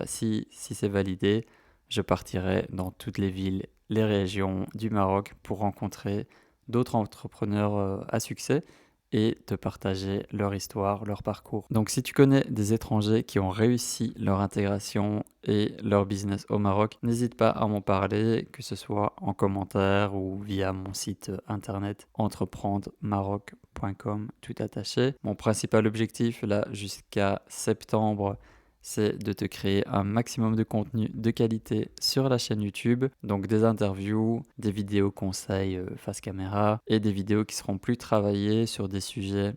Si c'est validé, je partirai dans toutes les villes, les régions du Maroc pour rencontrer d'autres entrepreneurs à succès et te partager leur histoire, leur parcours. Donc si tu connais des étrangers qui ont réussi leur intégration et leur business au Maroc, n'hésite pas à m'en parler, que ce soit en commentaire ou via mon site internet entreprendremaroc.com tout attaché. Mon principal objectif là jusqu'à septembre, c'est de te créer un maximum de contenu de qualité sur la chaîne YouTube, donc des interviews, des vidéos conseils face caméra et des vidéos qui seront plus travaillées sur des sujets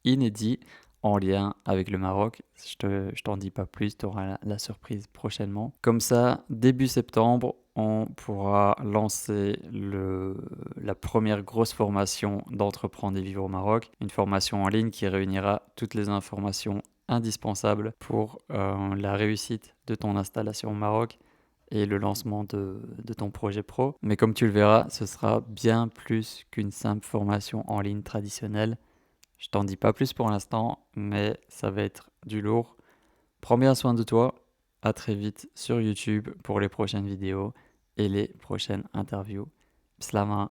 inédits en lien avec le Maroc. Je t'en dis pas plus, tu auras la surprise prochainement. Comme ça, début septembre, on pourra lancer la première grosse formation d'entreprendre et vivre au Maroc, une formation en ligne qui réunira toutes les informations indispensable pour la réussite de ton installation au Maroc et le lancement de ton projet pro. Mais comme tu le verras, ce sera bien plus qu'une simple formation en ligne traditionnelle. Je t'en dis pas plus pour l'instant, mais ça va être du lourd. Prends bien soin de toi. À très vite sur YouTube pour les prochaines vidéos et les prochaines interviews. Slama.